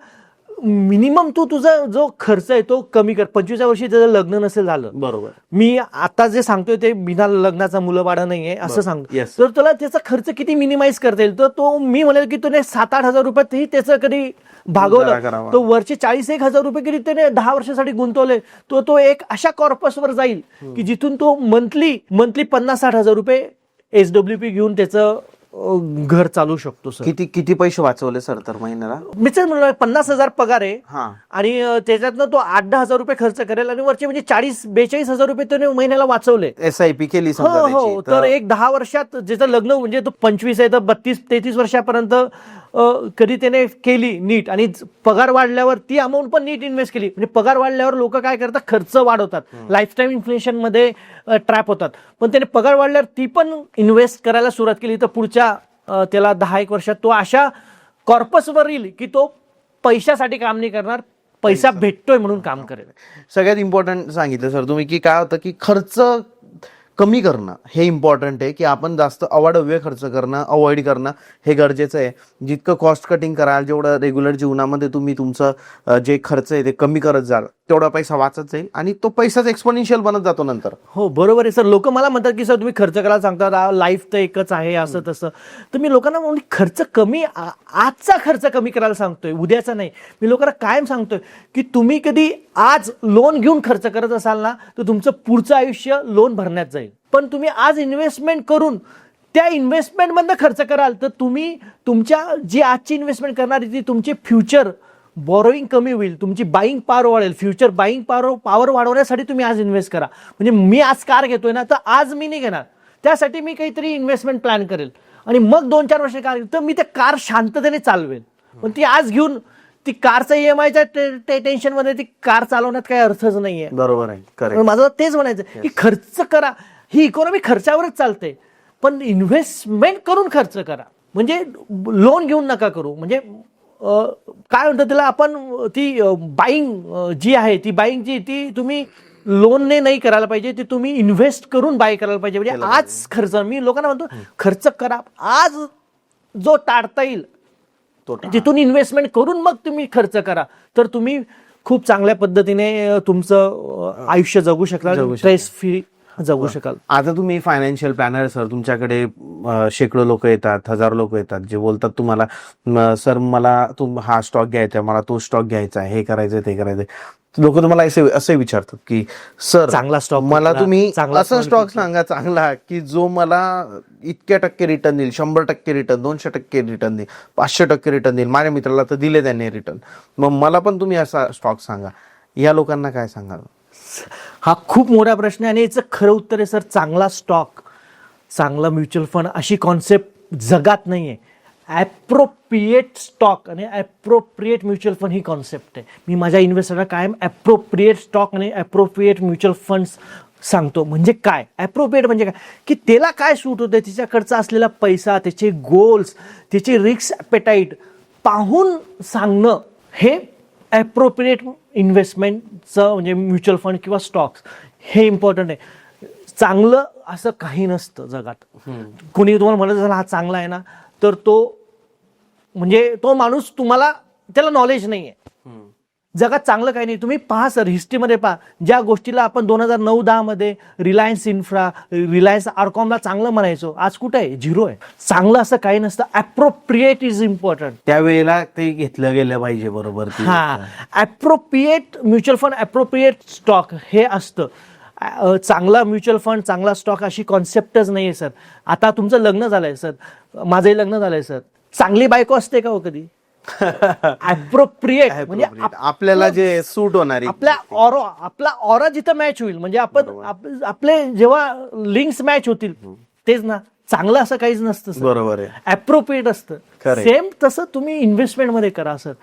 मिनिमम तुझा जो खर्च आहे तो कमी कर. 25व्या वर्षी त्याचं लग्न नसेल झालं, बरोबर, मी आता जे सांगतोय ते बिना लग्नाचा मुलं बाळा नाहीये असं सांगतो, तर तुला त्याचा खर्च किती मिनिमाइज करता येईल, तर तो मी म्हणेल की तुने 7-8 हजार रुपयातही त्याचं कधी भागवलं, तो वरचे 40-1 हजार रुपये कधी त्याने 10 वर्षासाठी गुंतवले, तो एक अशा कॉर्पसवर जाईल की जिथून तो मंथली 50-60 हजार रुपये SWP घेऊन त्याचं घर चालू शकतो. सर किती पैसे वाचवले सर तर महिन्याला? मी तर म्हणलं 50,000 पगार आहे हा, आणि त्याच्यातनं तो 8-10 हजार रुपये खर्च करेल आणि वरचे म्हणजे 40-42 हजार रुपये त्याने महिन्याला वाचवले. SIP केली समजा हो, त्याची, तर एक 10 वर्षात ज्याचं लग्न म्हणजे तो 25 आहे तर 32-33 वर्षापर्यंत कधी त्याने केली नीट, आणि पगार वाढल्यावर ती अमाऊंट पण नीट इन्व्हेस्ट केली. म्हणजे पगार वाढल्यावर लोक काय करतात, खर्च वाढवतात, लाईफ टाईम इन्फ्लेशन मध्ये ट्रॅप होतात. पण त्याने पगार वाढल्यावर ती पण इन्व्हेस्ट करायला सुरुवात केली, तर पुढच्या त्याला 10-1 वर्षात तो अशा कॉर्पसवर येईल की तो पैशासाठी काम नाही करणार, पैसा भेटतोय म्हणून काम करेल. सगळ्यात इम्पॉर्टंट सांगितलं सर तुम्ही की काय होतं की खर्च कमी करणं हे इम्पॉर्टंट आहे, की आपण जास्त अवाढव्य खर्च करणं अवॉइड करणं हे गरजेचं आहे. जितकं कॉस्ट कटिंग कराल, जेवढं रेग्युलर जीवनामध्ये तुम्ही तुमचं जे खर्च आहे ते कमी करत जाल, तेवढा पैसा वाचत जाईल आणि तो पैसाच एक्सपोनेन्शियल बनत जातो नंतर. हो बरोबर आहे सर. लोक मला म्हणतात की सर तुम्ही खर्च करायला सांगता, लाईफ तर एकच आहे असं तसं, तर मी लोकांना म्हणजे खर्च कमी, आजचा खर्च कमी करायला सांगतोय, उद्याचा नाही. मी लोकांना कायम सांगतोय की तुम्ही कधी आज लोन घेऊन खर्च करत असाल ना, तर तुमचं पुढचं आयुष्य लोन भरण्यात जाईल. पण तुम्ही आज इन्व्हेस्टमेंट करून त्या इन्व्हेस्टमेंट मधनं खर्च कराल, तर तुम्ही तुमच्या जी आजची इन्व्हेस्टमेंट करणार ती तुमचे फ्युचर बॉरोईंग कमी होईल, तुमची बाईंग पॉवर वाढेल. फ्युचर बाईंग पॉवर वाढवण्यासाठी तुम्ही आज इन्व्हेस्ट करा. म्हणजे मी आज कार घेतोय ना, तर आज मी नाही घेणार, त्यासाठी मी काहीतरी इन्व्हेस्टमेंट प्लॅन करेल आणि मग 2-4 वर्ष कार तर मी ते कार शांततेने चालवेल. पण ती आज घेऊन ती कारचा EMIच्या टेन्शनमध्ये ती कार चालवण्यात काही अर्थच नाहीये. बरोबर आहे, करेक्ट. माझं तेच म्हणायचं की खर्च करा. ही इकॉनॉमी खर्चावरच चालते, पण इन्व्हेस्टमेंट करून खर्च करा. म्हणजे लोन घेऊन नका करू. म्हणजे काय म्हणतात त्याला आपण, ती बाईंग जी आहे, ती बाईंग जी ती तुम्ही लोनने नाही करायला पाहिजे, ती तुम्ही इन्व्हेस्ट करून बाय करायला पाहिजे. म्हणजे आज खर्च, मी लोकांना म्हणतो खर्च करा आज, जो टाळता येईल तिथून इन्व्हेस्टमेंट करून मग तुम्ही खर्च करा, तर तुम्ही खूप चांगल्या पद्धतीने तुमचं आयुष्य जगू शकाल, स्ट्रेस फ्री जगू शकाल. आता तुम्ही फायनान्शियल प्लॅनर सर, तुमच्याकडे शेकडो लोक येतात, हजारो लोक येतात, जे बोलतात तुम्हाला सर मला हा स्टॉक घ्यायचा, मला तो स्टॉक घ्यायचा, हे करायचं ते करायचं. लोक तुम्हाला असे विचारतात की सर चांगला स्टॉक मला तुम्ही असा स्टॉक सांगा चांगला की जो मला इतक्या टक्के रिटर्न देईल, 100% रिटर्न, 200% रिटर्न देईल, 500% रिटर्न देईल. माझ्या मित्राला तर दिले त्यांनी रिटर्न, मग मला पण तुम्ही असा स्टॉक सांगा. या लोकांना काय सांगाल? हा खूप मोठा प्रश्न आहे आणि याचं खरं उत्तर आहे सर, चांगला स्टॉक, चांगला म्युच्युअल फंड अशी कॉन्सेप्ट जगात नाहीये. ॲप्रोप्रिएट स्टॉक आणि ॲप्रोप्रिएट म्युच्युअल फंड ही कॉन्सेप्ट आहे. मी माझ्या इन्व्हेस्टरला कायम ॲप्रोप्रिएट स्टॉक आणि ॲप्रोप्रिएट म्युच्युअल फंड्स सांगतो. म्हणजे काय ॲप्रोप्रिएट म्हणजे काय, की त्याला काय सूट होतं, तिच्याकडचा असलेला पैसा, त्याचे गोल्स, त्याचे रिस्क ॲपेटाईट पाहून सांगणं, हे ॲप्रोप्रिएट इन्व्हेस्टमेंटचं म्हणजे म्युच्युअल फंड किंवा स्टॉक्स हे इम्पॉर्टंट आहे. चांगलं असं काही नसतं जगात. कोणी तुम्हाला म्हणत असेल हा चांगला आहे ना, तर तो म्हणजे तो माणूस तुम्हाला, त्याला नॉलेज नाही आहे. जगात चांगलं काही नाही. तुम्ही पहा सर, हिस्ट्रीमध्ये पहा, ज्या गोष्टीला आपण 2009-10 मध्ये रिलायन्स इन्फ्रा, रिलायन्स आर्कॉमला चांगलं म्हणायचो, आज कुठं आहे? झिरो आहे. चांगलं असं काही नसतं. Appropriate is important. त्यावेळेला ते घेतलं गेलं पाहिजे. बरोबर. हा, appropriate mutual fund, appropriate stock हे असतं. चांगला म्युच्युअल फंड, चांगला स्टॉक अशी कॉन्सेप्टच नाही आहे सर. आता तुमचं लग्न झालंय सर, माझंही लग्न झालंय सर, चांगली बायको असते का हो कधी? ॲप्रोप्रिएट म्हणजे आपल्याला जे सूट होणार, आपला ऑरा जिथं मॅच होईल, म्हणजे आपण आपले जेव्हा लिंक्स मॅच होतील तेच ना. चांगलं असं काहीच नसतं. बरोबर आहे. ॲप्रोप्रिएट असतं. सेम तसं तुम्ही इन्व्हेस्टमेंट मध्ये करा सर.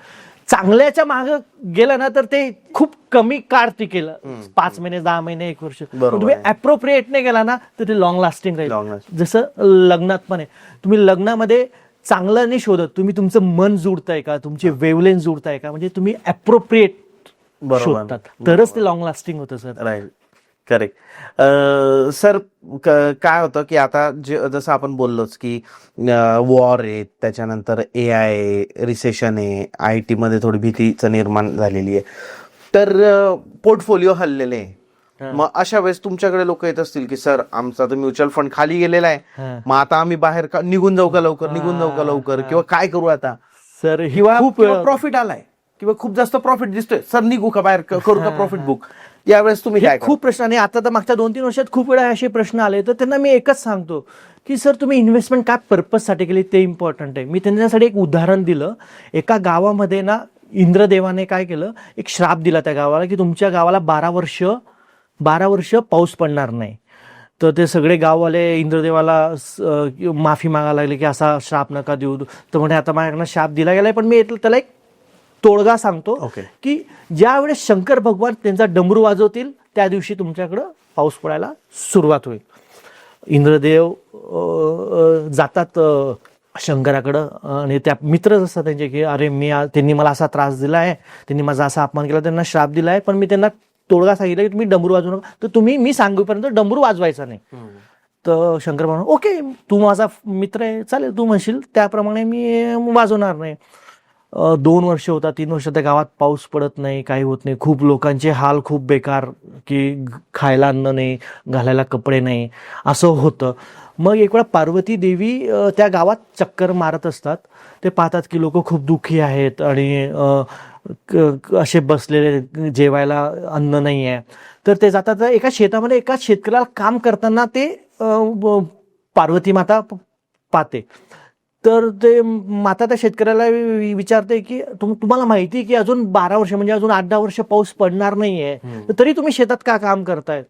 चांगल्याच्या मागे गेलं ना तर ते खूप कमी काळ टिकेल, 5 महिने, 10 महिने, 1 वर्ष. तुम्ही ॲप्रोप्रिएटने गेला ना तर ते लॉंग लास्टिंग राहील. जसं लग्नात पण आहे, तुम्ही लग्नामध्ये चांगलं नाही शोधत, तुम्ही तुमचं मन जुळतंय का, तुमचे वेवलेन्थ जुळताय का, म्हणजे तुम्ही ॲप्रोप्रिएट शोधतात, तरच ते लॉंग लास्टिंग होतं सर. Right, correct. सर काय होतं की आता जसं आपण बोललोच की वॉर आहे, त्याच्यानंतर AI, रिसेशन आहे, IT मध्ये थोडी भीतीचं निर्माण झालेली आहे, तर पोर्टफोलिओ हललेले आहे. मग अशा वेळेस तुमच्याकडे लोक येत असतील की सर आमचा तर म्युच्युअल फंड खाली गेलेला आहे, मग आता आम्ही बाहेर निघून जाऊ का लवकर, किंवा काय करू आता सर, खूप प्रॉफिट आलाय किंवा खूप जास्त प्रॉफिट दिसतोय, सर निघू का बाहेर, करू का प्रॉफिट बुक? यावेळेस तुम्ही काय? खूप प्रश्न, आणि आता तर मागच्या 2-3 वर्षात खूप वेळा असे प्रश्न आले, तर त्यांना मी एकच सांगतो की सर तुम्ही इन्व्हेस्टमेंट काय पर्पजसाठी केली ते इम्पॉर्टंट आहे. मी त्यांच्यासाठी एक उदाहरण दिलं. एका गावामध्ये ना इंद्रदेवाने काय केलं, एक श्राप दिला त्या गावाला की तुमच्या गावाला 12 वर्ष पाऊस पडणार नाही. तर ते सगळे गाववाले इंद्रदेवाला माफी मागायला लागले की असा श्राप नका देऊ. तर म्हणजे आता माझ्याकडनं श्राप दिला गेलाय, पण मी त्याला एक तोडगा सांगतो की ज्या वेळेस शंकर भगवान त्यांचा डमरू वाजवतील त्या दिवशी तुमच्याकडं पाऊस पडायला सुरुवात होईल. इंद्रदेव जातात शंकराकडं आणि त्या मित्रच असतात त्यांचे की अरे त्यांनी मला असा त्रास दिला आहे, त्यांनी माझा असा अपमान केला, त्यांना श्राप दिला आहे, पण मी त्यांना तोडगा सांगितलं की तुम्ही डमरू वाजवू नका, तर मी सांगूपर्यंत डमरू वाजवायचा नाही. तर शंकर भगवान ओके, तू माझा मित्र आहे, चालेल, तू म्हणशील त्याप्रमाणे मी वाजवणार नाही. 2 वर्ष होता, 3 वर्ष त्या गावात पाऊस पडत नाही, काही होत नाही. खूप लोकांचे हाल खूप बेकार, की खायला अन्न नाही, घालायला कपडे नाही, असं होतं. मग एक वेळा पार्वती देवी त्या गावात चक्कर मारत असतात. ते पाहतात की लोक खूप दुःखी आहेत आणि असे बसलेले, जेवायला अन्न नाही आहे. तर ते जातात एका शेतामध्ये, एका शेतकऱ्याला काम करताना ते पार्वती माता पाहते. तर ते माता त्या शेतकऱ्याला विचारते की तुम्हाला माहिती आहे की अजून 12 वर्ष म्हणजे अजून 8-10 वर्ष पाऊस पडणार नाहीये, तर तरी तुम्ही शेतात का काम करतायत?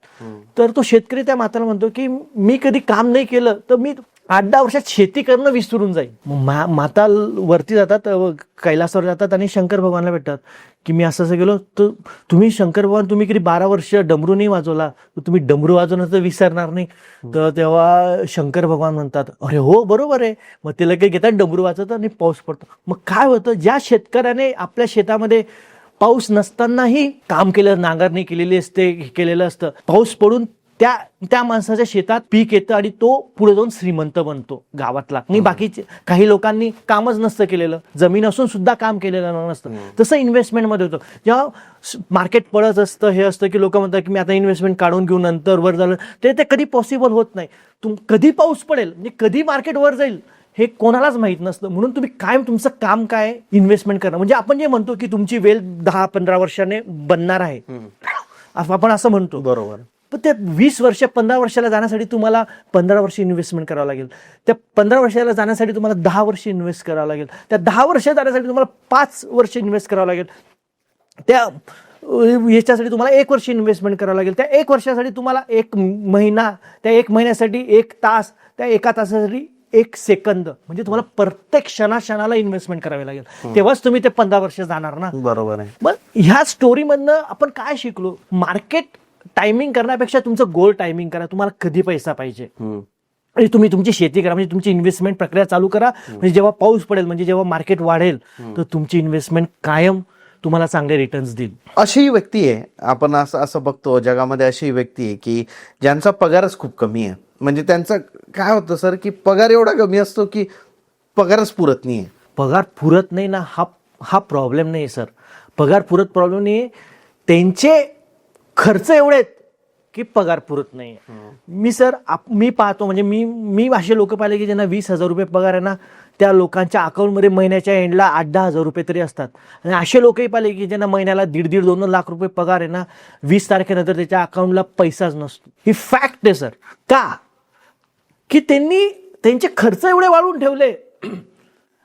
तर तो शेतकरी त्या माताला म्हणतो की मी कधी काम नाही केलं तर मी 8-10 वर्षात शेती करणं विसरून जाईल. माता वरती जातात, कैलासावर जातात आणि शंकर भगवानला भेटतात की मी असं असं गेलो तर तुम्ही शंकर भगवान तुम्ही कधी 12 वर्ष डमरू नाही वाजवला तर तुम्ही डमरू वाजवणं तर विसरणार नाही. तर तेव्हा शंकर भगवान म्हणतात अरे हो बरोबर आहे. मग ते लगेच घेतात डमरू वाजवतात आणि पाऊस पडतो. मग काय होतं, ज्या शेतकऱ्याने आपल्या शेतामध्ये पाऊस नसतानाही काम केलं, नांगरणी केलेली असते, केलेलं असतं, पाऊस पडून त्या माणसाच्या शेतात पीक येतं आणि तो पुढे जाऊन श्रीमंत बनतो गावातला. आणि बाकीचे काही लोकांनी कामच नसतं केलेलं, जमीन असून सुद्धा काम केलेलं नसतं. तसं इन्व्हेस्टमेंटमध्ये होतं. जेव्हा मार्केट पडत असतं, हे असतं की लोक म्हणतात की मी आता इन्व्हेस्टमेंट काढून घेऊ नंतर वर झालं, ते कधी पॉसिबल होत नाही. कधी पाऊस पडेल म्हणजे कधी मार्केट वर जाईल हे कोणालाच माहित नसतं. म्हणून तुम्ही काय तुमचं काम काय इन्व्हेस्टमेंट करणं. म्हणजे आपण जे म्हणतो की तुमची वेल 10-15 वर्षाने बनणार आहे, आपण असं म्हणतो बरोबर. पण त्या 20 वर्ष 15 वर्षाला जाण्यासाठी तुम्हाला 15 वर्ष इन्व्हेस्टमेंट करावं लागेल. त्या 15 वर्षाला जाण्यासाठी तुम्हाला 10 वर्ष इन्व्हेस्ट करावं लागेल. त्या 10 वर्ष जाण्यासाठी तुम्हाला 5 वर्ष इन्व्हेस्ट करावं लागेल. त्या याच्यासाठी तुम्हाला 1 वर्ष इन्व्हेस्टमेंट करावं लागेल. त्या 1 वर्षासाठी तुम्हाला 1 महिना, त्या 1 महिन्यासाठी 1 तास, त्या 1 तासासाठी 1 सेकंद, म्हणजे तुम्हाला प्रत्येक क्षणाला इन्व्हेस्टमेंट करावी लागेल. तेव्हाच तुम्ही ते 15 वर्ष जाणार ना. बरोबर आहे. मग ह्या स्टोरीमधनं आपण काय शिकलो, मार्केट टायमिंग करण्यापेक्षा तुमचं गोल टायमिंग करा. तुम्हाला कधी पैसा पाहिजे आणि तुम्ही तुमची शेती करा, म्हणजे तुमची इन्व्हेस्टमेंट प्रक्रिया चालू करा. म्हणजे जेव्हा पाऊस पडेल, म्हणजे जेव्हा मार्केट वाढेल, तर तुमची इन्व्हेस्टमेंट कायम तुम्हाला चांगले रिटर्न्स देईल. अशी व्यक्ती आहे, आपण असं बघतो जगामध्ये, अशी व्यक्ती आहे की ज्यांचा पगारच खूप कमी आहे. म्हणजे त्यांचं काय होतं सर की पगार एवढा कमी असतो की पगारच पुरत नाहीये. पगार पुरत नाही ना, हा प्रॉब्लेम नाही सर. पगार पुरत प्रॉब्लेम नाही, त्यांचे खर्च एवढे आहेत की पगार पुरत नाही. मी पाहतो, म्हणजे मी असे लोक पाहिले की ज्यांना 20,000 रुपये पगार आहे ना, त्या लोकांच्या अकाउंटमध्ये महिन्याच्या एंडला 8-10 हजार रुपये तरी असतात. आणि असे लोकही पाहिले की ज्यांना महिन्याला 1.5-2 लाख रुपये पगार आहे ना, 20 तारखेनंतर त्याच्या अकाउंटला पैसाच नसतो. ही फॅक्ट आहे सर. का की त्यांनी त्यांचे खर्च एवढे वाढवून ठेवले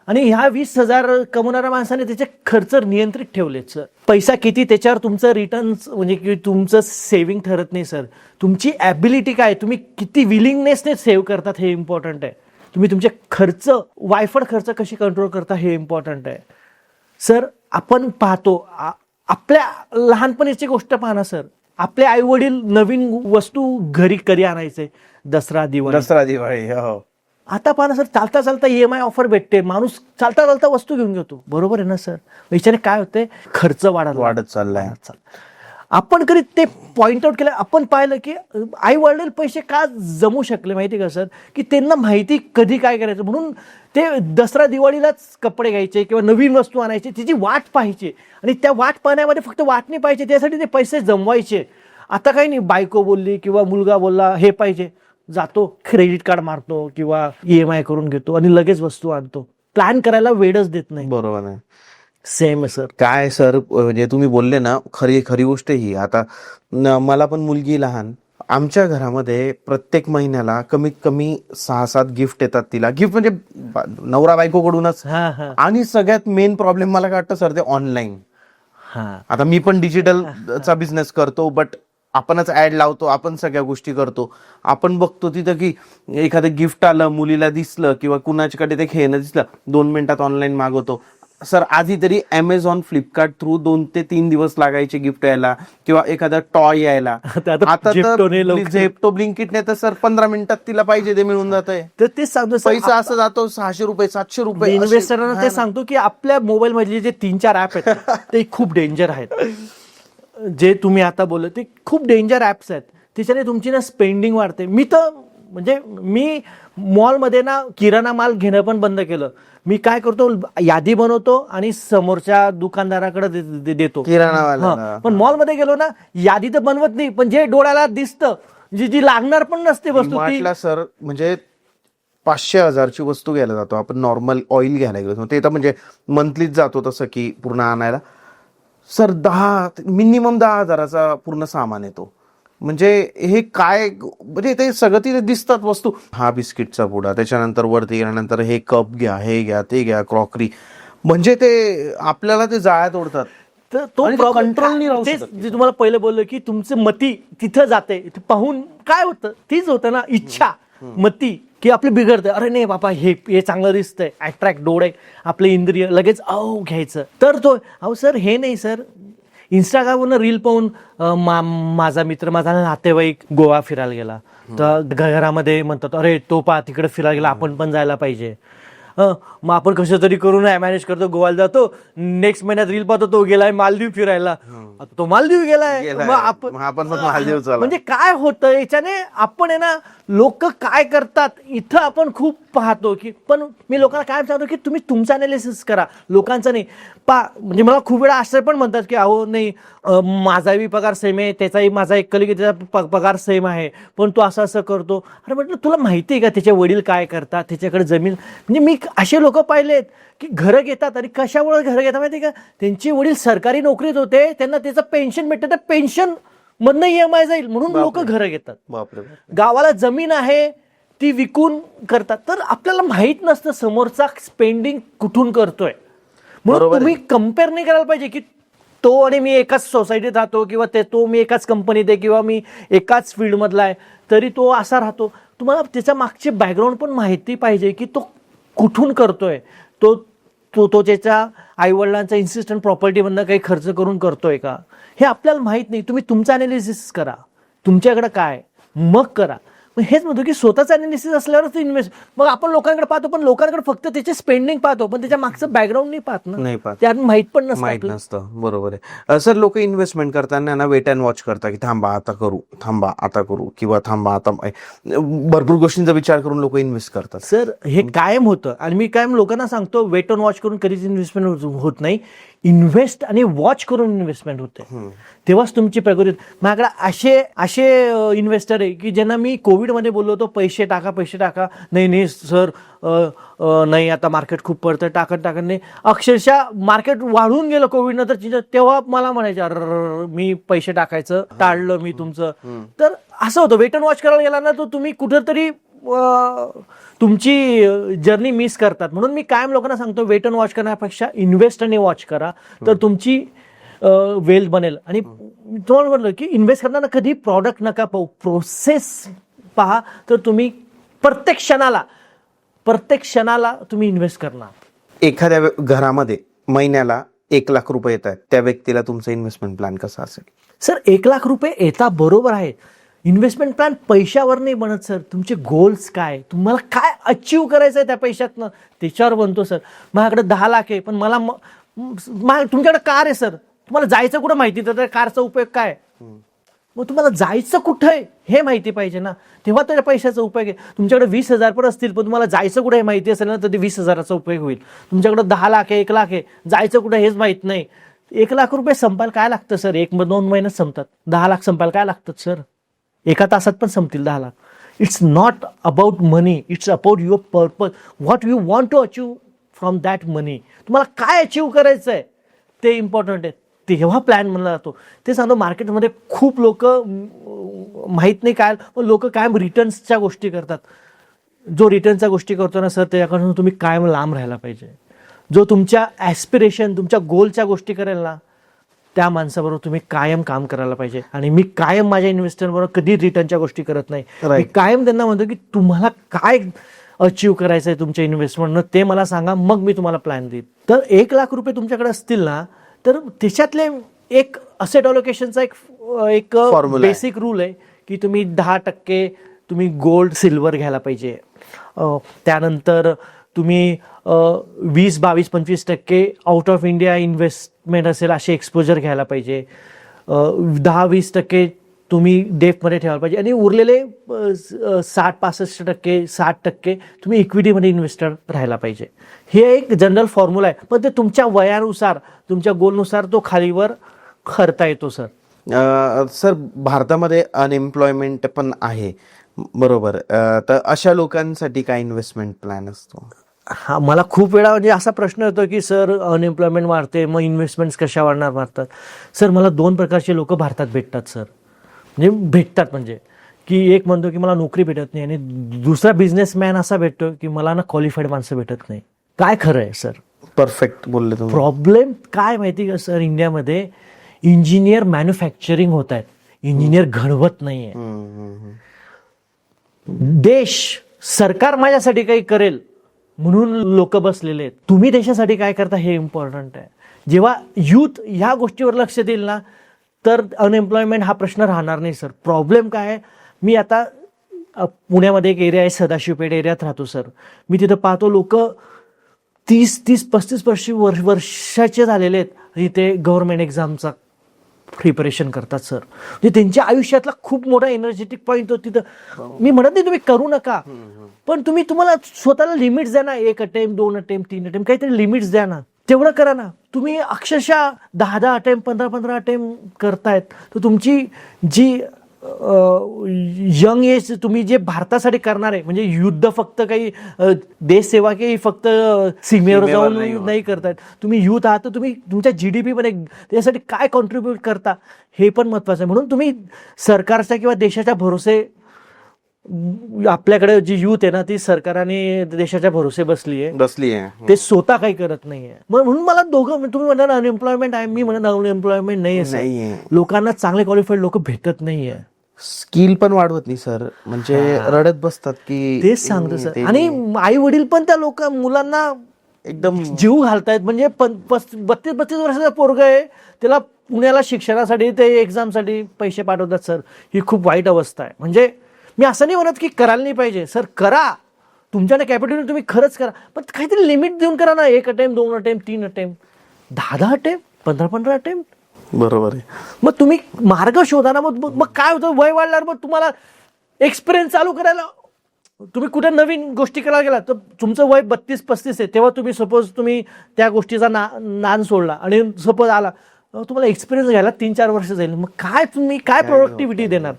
आणि ह्या 20,000 कमवणाऱ्या माणसाने त्याचे खर्च नियंत्रित ठेवलेत सर. पैसा किती त्याच्यावर तुमचं रिटर्न्स म्हणजे की तुमचं सेव्हिंग ठरत नाही सर. तुमची ॲबिलिटी काय, तुम्ही किती विलिंगनेसने सेव्ह करतात हे इम्पॉर्टंट आहे. तुम्ही तुमचे खर्च, वायफळ खर्च कशी कंट्रोल करता हे इम्पॉर्टंट आहे सर. आपण पाहतो, आपल्या लहानपणीची गोष्ट पाहा ना सर. आपले आई वडील नवीन वस्तू घरी कधी आणायचे, दसरा दिवाळी. हो. आता पहा ना सर, चालता चालता EMI ऑफर भेटते, माणूस चालता चालता वस्तू घेऊन घेतो. बरोबर आहे ना सर. याच्याने काय होतंय, खर्च वाढत चाललाय. आपण कधी ते पॉइंट आउट केलं. आपण पाहिलं की आई वडील पैसे का जमू शकले माहिती का सर, की त्यांना माहिती कधी काय करायचं. म्हणून ते दसरा दिवाळीलाच कपडे घ्यायचे किंवा नवीन वस्तू आणायची, तिची वाट पाहायची आणि त्या वाट पाहण्यामध्ये फक्त वाट नाही पाहिजे, त्यासाठी ते पैसे जमवायचे. आता काही नाही, बायको बोलली किंवा मुलगा बोलला हे पाहिजे, जातो क्रेडिट कार्ड मारतो किंवा EMI करून घेतो आणि लगेच वस्तू आणतो. प्लॅन करायला वेळच देत नाही. बरोबर आहे. सेम आहे सर. काय सर, म्हणजे तुम्ही बोलले ना, खरी गोष्ट ही. आता मला पण मुलगी लहान. आमच्या घरामध्ये प्रत्येक महिन्याला कमीत कमी 6-7 गिफ्ट येतात तिला. गिफ्ट म्हणजे नवरा बायकोकडूनच. आणि सगळ्यात मेन प्रॉब्लेम मला काय वाटतं सर, ते ऑनलाईन. आता मी पण डिजिटलचा बिझनेस करतो, बट आपणच ऍड लावतो, आपण सगळ्या गोष्टी करतो. आपण बघतो तिथं की एखादं गिफ्ट आलं, मुलीला दिसलं किंवा कुणाच्याकडे ते खेळणं दिसलं, 2 मिनिटात ऑनलाईन मागवतो. सर आधी तरी Amazon, फ्लिपकार्ट थ्रू 2 ते 3 दिवस लागायचे गिफ्ट यायला किंवा एखादा टॉय यायला. आता तर झेप्टो, ब्लिंकिटने तर सर 15 मिनिटात तिला पाहिजे ते मिळून जात आहे. तर तेच सांगतो, पैसा असं जातो 600 रुपये 700 रुपये. इन्व्हेस्टरांना ते सांगतो की आपल्या मोबाईल मधले जे 3-4 ऍप आहेत ते खूप डेंजर आहेत. जे तुम्ही आता बोलले ते खूप डेंजर ऍप्स आहेत. त्याच्याने तुमची ना स्पेंडिंग वाढते. मी मॉलमध्ये ना किराणा माल घेणं पण बंद केलं. मी काय करतो, यादी बनवतो आणि समोरच्या दुकानदाराकडे देतो किराणा. पण मॉलमध्ये गेलो ना, यादी तर बनवत नाही, पण जे डोळ्याला दिसतं, जी लागणार पण नसते वस्तू ती. सर म्हणजे 500-1000ची वस्तू घ्यायला जातो आपण, नॉर्मल ऑइल घ्यायला गेलो ते तर म्हणजे मंथलीच जातो तसं की पूर्ण आणायला. सर मिनिमम 10,000चा पूर्ण सामान येतो. म्हणजे हे काय, म्हणजे ते सगळं तिथे दिसतात वस्तू. हा बिस्किटचा पुडा, त्याच्यानंतर वरती गेल्यानंतर हे कप घ्या, हे घ्या, ते घ्या, क्रॉकरी. म्हणजे ते आपल्याला ते जाळ्यात ओढतात. तर तो आणि ते control नाही राहू तेच शकत. जे तुम्हाला पहिलं बोललो की तुमचं मती तिथं जाते, ते पाहून काय होतं, तीच होतं ना इच्छा, मती, की आपली बिघडते. अरे नाही बाबा, हे चांगलं दिसतंय, अट्रॅक्ट, डोळे, आपले इंद्रिय लगेच घ्यायचं. तर तो सर हे नाही सर, इंस्टाग्रामवरनं रील पाहून माझा मित्र, माझा नातेवाईक गोवा फिरायला गेला, तर घरामध्ये म्हणतात अरे तो तिकडे फिरायला गेला, आपण पण जायला पाहिजे. मग आपण कसं तरी करून मॅनेज करतो, गोवाला जातो, नेक्स्ट महिन्यात रील पाहतो तो गेलाय मालदीव फिरायला. आता तो मालदीव गेलाय, मग आपण पण मालदीव चला. म्हणजे काय होतं याच्याने, आपण आहे ना, लोक काय करतात इथं आपण खूप पाहतो की. पण मी लोकांना काय सांगतो की तुम्ही तुमचं अनालिसिस करा, लोकांचं नाही. म्हणजे मला खूप वेळा आश्चर्य पण म्हणतात की अहो नाही, माझाही पगार सेम आहे, त्याचाही, माझा एक कलिग त्याचा पगार सेम आहे, पण तो असं असं करतो. अरे म्हटलं तुला माहिती आहे का त्याचे वडील काय करतात, त्याच्याकडे जमीन. म्हणजे मी असे लोक पाहिलेत की घरं घेतात, आणि कशामुळे घरं घेतात माहिती आहे का, त्यांचे वडील सरकारी नोकरीत होते, त्यांना त्याचं पेन्शन भेटतं, तर पेन्शन मधनं EMI जाईल म्हणून लोक घरं घेतात. बापरे. गावाला जमीन आहे ती विकून करतात. तर आपल्याला माहित नसतं समोरचा स्पेंडिंग कुठून करतोय. म्हणून तुम्ही कम्पेअर नाही करायला पाहिजे की तो आणि मी एकाच सोसायटीत राहतो, किंवा तो मी एकाच कंपनीत आहे, किंवा मी एकाच फील्डमधला आहे तरी तो असा राहतो. तुम्हाला त्याच्या मागचे बॅकग्राऊंड पण माहिती पाहिजे की तो कुठून करतोय, तो तो तो त्याच्या आईवडिलांचा इन्सिस्टंट प्रॉपर्टीमधनं काही खर्च करून करतोय का, हे आपल्याला माहित नाही. तुम्ही तुमचं अनालिसिस करा, तुमच्याकडे काय, मग करा. मग हेच म्हणतो की स्वतःचं अनालिसिस असल्यावरच इन्व्हेस्ट. मग आपण लोकांकडे पाहतो, पण लोकांकडे फक्त त्याचे स्पेंडिंग पाहतो, पण त्याच्या मागचं बॅकग्राऊंड नाही पाहत ना, नाही पाहत, त्यात माहित पण माहित नसतं. नसतं. बरोबर आहे सर. लोक इन्व्हेस्टमेंट करताना ना वेट अँड वॉच करतात, की थांबा आता करू, थांबा आता करू, किंवा थांबा आता. भरपूर गोष्टींचा विचार करून लोक इन्व्हेस्ट करतात. सर हे कायम होतं, आणि मी कायम लोकांना सांगतो वेट अँड वॉच करून कधीच इन्व्हेस्टमेंट होत नाही. इन्व्हेस्ट आणि वॉच करून इन्व्हेस्टमेंट होते, तेव्हाच तुमची प्रगती. माझ्याकडे असे इन्व्हेस्टर आहे की ज्यांना मी कोविडमध्ये बोललो होतो पैसे टाका, नाही सर, नाही आता मार्केट खूप पडतं, टाकत नाही. अक्षरशः मार्केट वाढून गेलं कोविड नंतर, तेव्हा मला म्हणायचे अरे मी पैसे टाकायचं टाळलं मी तुमचं. तर असं होतं, वेट अँड वॉच करायला गेला ना तर तुम्ही कुठेतरी तुमची जर्नी मिस करतात. म्हणून मी कायम लोकांना सांगतो वेट अँड वॉच करण्यापेक्षा इन्व्हेस्ट आणि वॉच करा, तर तुमची वेल्थ बनेल. आणि तुम्हाला म्हटलं की इन्व्हेस्ट करताना कधी प्रॉडक्ट नका पाहू, प्रोसेस पहा, तर तुम्ही प्रत्येक क्षणाला तुम्ही इन्व्हेस्ट करणार. एखाद्या घरामध्ये महिन्याला 1,00,000 रुपये येत आहेत, त्या व्यक्तीला तुमचा इन्व्हेस्टमेंट प्लॅन कसा असेल? सर 1,00,000 रुपये येतात, बरोबर आहे. इन्व्हेस्टमेंट प्लॅन पैशावर नाही बनत सर, तुमचे गोल्स काय, तुम्हाला काय अचीव करायचं आहे त्या पैशातनं, त्याच्यावर बनतो सर. माझ्याकडे 10 लाख आहे, पण मला तुमच्याकडे कार आहे सर, तुम्हाला जायचं कुठं माहिती, तर त्या कारचा उपयोग काय. मग तुम्हाला जायचं कुठं आहे हे माहिती पाहिजे ना, तेव्हा त्या पैशाचा उपयोग आहे. तुमच्याकडे 20,000 पण असतील, पण तुम्हाला जायचं कुठं हे माहिती असेल ना, तर ते 20,000चा उपयोग होईल. तुमच्याकडे 10 लाख आहे, 1 लाख आहे, जायचं कुठं हेच माहित नाही. 1,00,000 रुपये संपायला काय लागतं सर, 1-2 महिन्यात संपतात. 10 लाख संपायला काय लागतात सर, एका तासात पण संपतील 10 lakh. It's not about money, it's about your purpose, what you want to achieve from that money. तुम्हाला काय अचीव करायचं आहे ते इम्पॉर्टंट आहे, तेव्हा प्लॅन म्हणला जातो. ते सांगतो मार्केटमध्ये खूप लोक माहीत नाही काय, पण लोक कायम रिटर्न्सच्या गोष्टी करतात. जो रिटर्नच्या गोष्टी करतो ना सर, त्याच्याकडून तुम्ही कायम लांब राहायला पाहिजे. जो तुमच्या ॲस्पिरेशन, तुमच्या गोलच्या गोष्टी करेल ना, त्या माणसाबरोबर तुम्ही कायम काम करायला पाहिजे. आणि मी कायम माझ्या इन्व्हेस्टरबरोबर कधी रिटर्नच्या गोष्टी करत नाही. मी कायम त्यांना म्हणतो की तुम्हाला काय अचीव करायचं आहे तुमच्या इन्व्हेस्टमेंटनं, ते मला सांगा, मग मी तुम्हाला प्लॅन देईन. तर 1,00,000 रुपये तुमच्याकडे असतील ना, तर त्याच्यातले एक असेट अलोकेशनचा एक बेसिक रूल आहे की तुम्ही 10% तुम्ही गोल्ड सिल्वर घ्यायला पाहिजे. त्यानंतर तुम्ही 20-22-25% आउट ऑफ इंडिया इन्व्हेस्टमेंट असेल असे एक्सपोजर घ्यायला पाहिजे. 10-20% तुम्ही डेफमध्ये ठेवायला पाहिजे, आणि उरलेले 60-65% 60% तुम्ही इक्विटीमध्ये इन्व्हेस्टर राहायला पाहिजे. हे एक जनरल फॉर्म्युला आहे, पण ते तुमच्या वयानुसार, तुमच्या गोलनुसार तो खालीवर करता येतो सर. सर भारतामध्ये अनएम्प्लॉयमेंट पण आहे, बरोबर, तर अशा लोकांसाठी काय इन्व्हेस्टमेंट प्लॅन असतो? हा, मला खूप वेळा म्हणजे असा प्रश्न येतो की सर अनएम्प्लॉयमेंट वाढते, मग इन्व्हेस्टमेंट्स कशा वाढतात. सर मला 2 प्रकारचे लोक भारतात भेटतात सर. म्हणजे भेटतात, म्हणजे की एक म्हणतो की मला नोकरी भेटत नाही आणि दुसरा बिझनेसमॅन असा भेटतो की मला ना क्वालिफाईड माणसं भेटत नाही. काय खरं आहे सर? परफेक्ट बोलले तुम्ही. प्रॉब्लेम काय माहिती का सर, इंडियामध्ये इंजिनियर मॅन्युफॅक्चरिंग होत आहेत, इंजिनियर घडवत नाहीये. देश, सरकार माझ्यासाठी काही करेल म्हणून लोक बसलेले आहेत. तुम्ही देशासाठी काय करता हे इम्पॉर्टंट आहे. जेव्हा युथ ह्या गोष्टीवर लक्ष देईल ना तर अनएम्प्लॉयमेंट हा प्रश्न राहणार नाही सर. प्रॉब्लेम काय आहे, मी आता पुण्यामध्ये एक एरिया आहे, सदाशिवपेठ एरियात राहतो सर. मी तिथं पाहतो लोक 30-35 वर्षाचे झालेले आहेत, इथे गव्हर्नमेंट एक्झामचा प्रिपरेशन करतात सर. म्हणजे त्यांच्या आयुष्यातला खूप मोठा एनर्जेटिक पॉईंट होती. तिथं मी म्हणत नाही तुम्ही करू नका, पण तुम्हाला स्वतःला लिमिट्स द्या ना. 1 अटेम्प्ट, 2 अटेम्प्ट, 3 अटेम्प्ट, काहीतरी लिमिट्स द्या ना. तेवढं करा ना. तुम्ही अक्षरशः 10 अटेम्प्ट, 15 अटेम्प्ट करतायत, तर तुमची जी यंग एज तुम्ही जे भारतासाठी करणार आहे, म्हणजे युद्ध फक्त काही देश सेवा काही फक्त सीमेवर जाऊन नाही करतायत. तुम्ही युथ आहात, तर तुम्ही तुमच्या GDP पण एक त्यासाठी काय कॉन्ट्रीब्यूट करता हे पण महत्वाचं आहे. म्हणून तुम्ही सरकारच्या किंवा देशाच्या भरोसे, आपल्याकडे जी युथ आहे ना ती सरकार आणि देशाच्या भरोसे बसली आहे, ते स्वतः काही करत नाहीये. म्हणून मला दोघं, तुम्ही म्हणता अनएम्प्लॉयमेंट आहे, मी म्हणत अनएम्प्लॉयमेंट नाहीये. लोकांना चांगले क्वालिफाईड लोक भेटत नाहीये. स्किल पण वाढवत नाही सर, म्हणजे रडत बसतात की तेच सांगतो सर. आणि आई वडील पण त्या मुलांना एकदम जीव घालतायत. म्हणजे 32 वर्षाचा पोरगा आहे, त्याला पुण्याला शिक्षणासाठी ते एक्झामसाठी पैसे पाठवतात सर. ही खूप वाईट अवस्था आहे. म्हणजे मी असं नाही म्हणत की करायला नाही पाहिजे सर, करा, तुमच्याकडे कॅपॅसिटी तुम्ही खरंच करा, पण काहीतरी लिमिट देऊन करा ना. 1 attempt, 2 attempt, 3 attempt, 10 attempt, 15 attempt. बरोबर आहे. मग तुम्ही मार्ग शोधा ना. मग काय होतं, वय वाढल्यावर मग तुम्हाला एक्सपिरियन्स चालू करायला, तुम्ही कुठे नवीन गोष्टी करायला गेला तर तुमचं वय 32-35 आहे, तेव्हा तुम्ही सपोज तुम्ही त्या गोष्टीचा नाद सोडला आणि सपोज आला, तुम्हाला एक्सपिरियन्स घ्यायला 3-4 वर्ष जाईल. मग काय तुम्ही काय प्रोडक्टिव्हिटी देणार?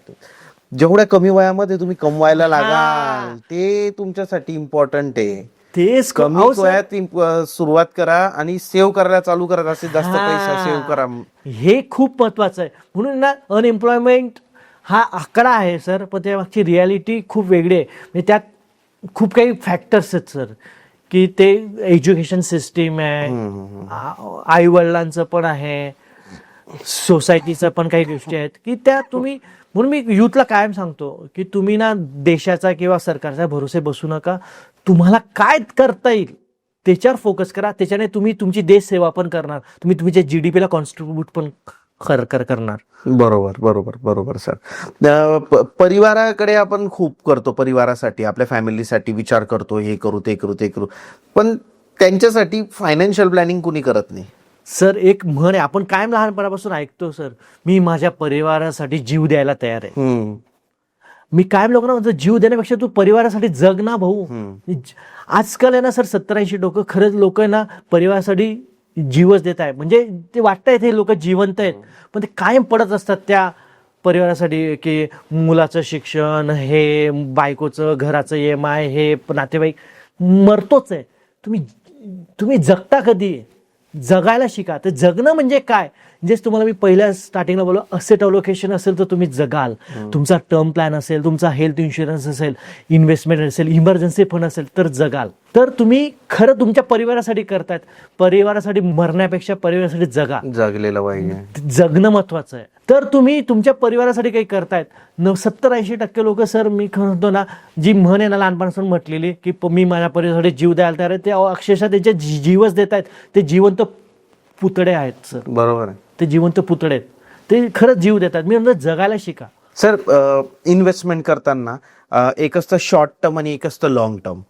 जेवढ्या कमी वयामध्ये तुम्ही कमवायला लागाल ते तुमच्यासाठी इम्पॉर्टंट आहे. तेच कमी वयात सुरुवात करा आणि सेव्ह करायला चालू करा, जास्तीत जास्त पैसा सेव्ह करा. हे खूप महत्वाचं आहे. म्हणून ना अनएम्प्लॉयमेंट हा आकडा आहे सर, पण त्यामागची रियालिटी खूप वेगळी आहे. म्हणजे त्यात खूप काही फॅक्टर्स आहेत सर, की ते एज्युकेशन सिस्टीम आहे, आई वडिलांचं पण आहे, सोसायटीचं पण काही गोष्टी आहेत की त्या तुम्ही. म्हणून मी युथला कायम सांगतो की तुम्ही ना देशाचा किंवा सरकारच्या भरोसे बसू नका. तुम्हाला काय करता येईल त्याच्यावर फोकस करा. त्याच्याने तुम्ही तुमची देश सेवा पण करणार, तुम्ही तुमच्या GDP ला कॉन्ट्रीब्यूट पण करणार. बरोबर बरोबर बरोबर सर. परिवाराकडे आपण खूप करतो, परिवारासाठी आपल्या फॅमिलीसाठी विचार करतो, हे करू ते करू ते करू, पण त्यांच्यासाठी फायनान्शियल प्लॅनिंग कुणी करत नाही सर. एक म्हण आहे, आपण कायम लहानपणापासून ऐकतो सर, मी माझ्या परिवारासाठी जीव द्यायला तयार आहे. मी कायम लोकांना म्हणतो, जीव देण्यापेक्षा तू परिवारासाठी जग ना भाऊ. आजकाल आहे ना सर 70-80 लोक खरंच लोक ना परिवारासाठी जीवच देत आहे. म्हणजे ते वाटतंय हे लोक जिवंत आहेत, पण ते कायम पडत असतात त्या परिवारासाठी, की मुलाचं शिक्षण, हे बायकोचं घराचं EMI, हे नातेवाईक, मरतोच आहे. तुम्ही जगता कधी? जगायला शिका. तर जगणं म्हणजे काय, जेच तुम्हाला मी पहिल्या स्टार्टिंगला बोललो, असेट अलोकेशन असेल तर तुम्ही जगाल. तुमचा टर्म प्लॅन असेल, तुमचा हेल्थ इन्शुरन्स असेल, इन्व्हेस्टमेंट असेल, इमर्जन्सी फंड असेल तर जगाल. तर तुम्ही खरं तुमच्या परिवारासाठी करतायत. परिवारासाठी मरण्यापेक्षा परिवारासाठी जगा, जगलेलं पाहिजे. जगणं महत्वाचं आहे. तर तुम्ही तुमच्या परिवारासाठी काही करतायत. 70-80% लोक सर, मी म्हणतो ना, जी म्हण आहे ना लहानपणापासून म्हटलेली की मी माझ्या परिवारासाठी जीव द्यायला तयार आहे, ते अक्षरशः त्यांचे जीवच देत आहेत. ते जिवंत पुतळे आहेत सर. बरोबर आहे, ते जिवंत पुतळे आहेत, ते खरंच जीव देतात. मी म्हणतो जगायला शिका सर. इन्व्हेस्टमेंट करताना एक असतं शॉर्ट टर्म आणि एक असतं लॉंग टर्म.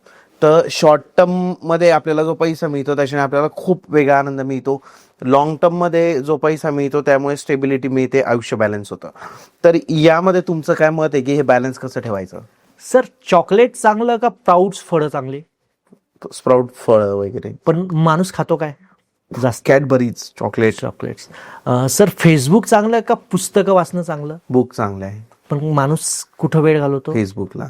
तर शॉर्ट टर्म मध्ये आपल्याला जो पैसा मिळतो त्याच्याने आपल्याला खूप वेगळा आनंद मिळतो. लॉंग टर्म मध्ये जो पैसा मिळतो त्यामुळे स्टेबिलिटी मिळते, आयुष्य बॅलन्स होतं. तर यामध्ये तुमचं काय मत आहे की हे बॅलन्स कसं ठेवायचं? सर, चॉकलेट चांगलं का प्राऊड्स फळं चांगली? स्प्राउट फळ वगैरे. पण माणूस खातो काय जास्त? Cadbury's, chocolates. सर, फेसबुक चांगलं का पुस्तकं वाचणं चांगलं? बुक चांगलं आहे. पण माणूस कुठं वेळ घालवतो? फेसबुकला.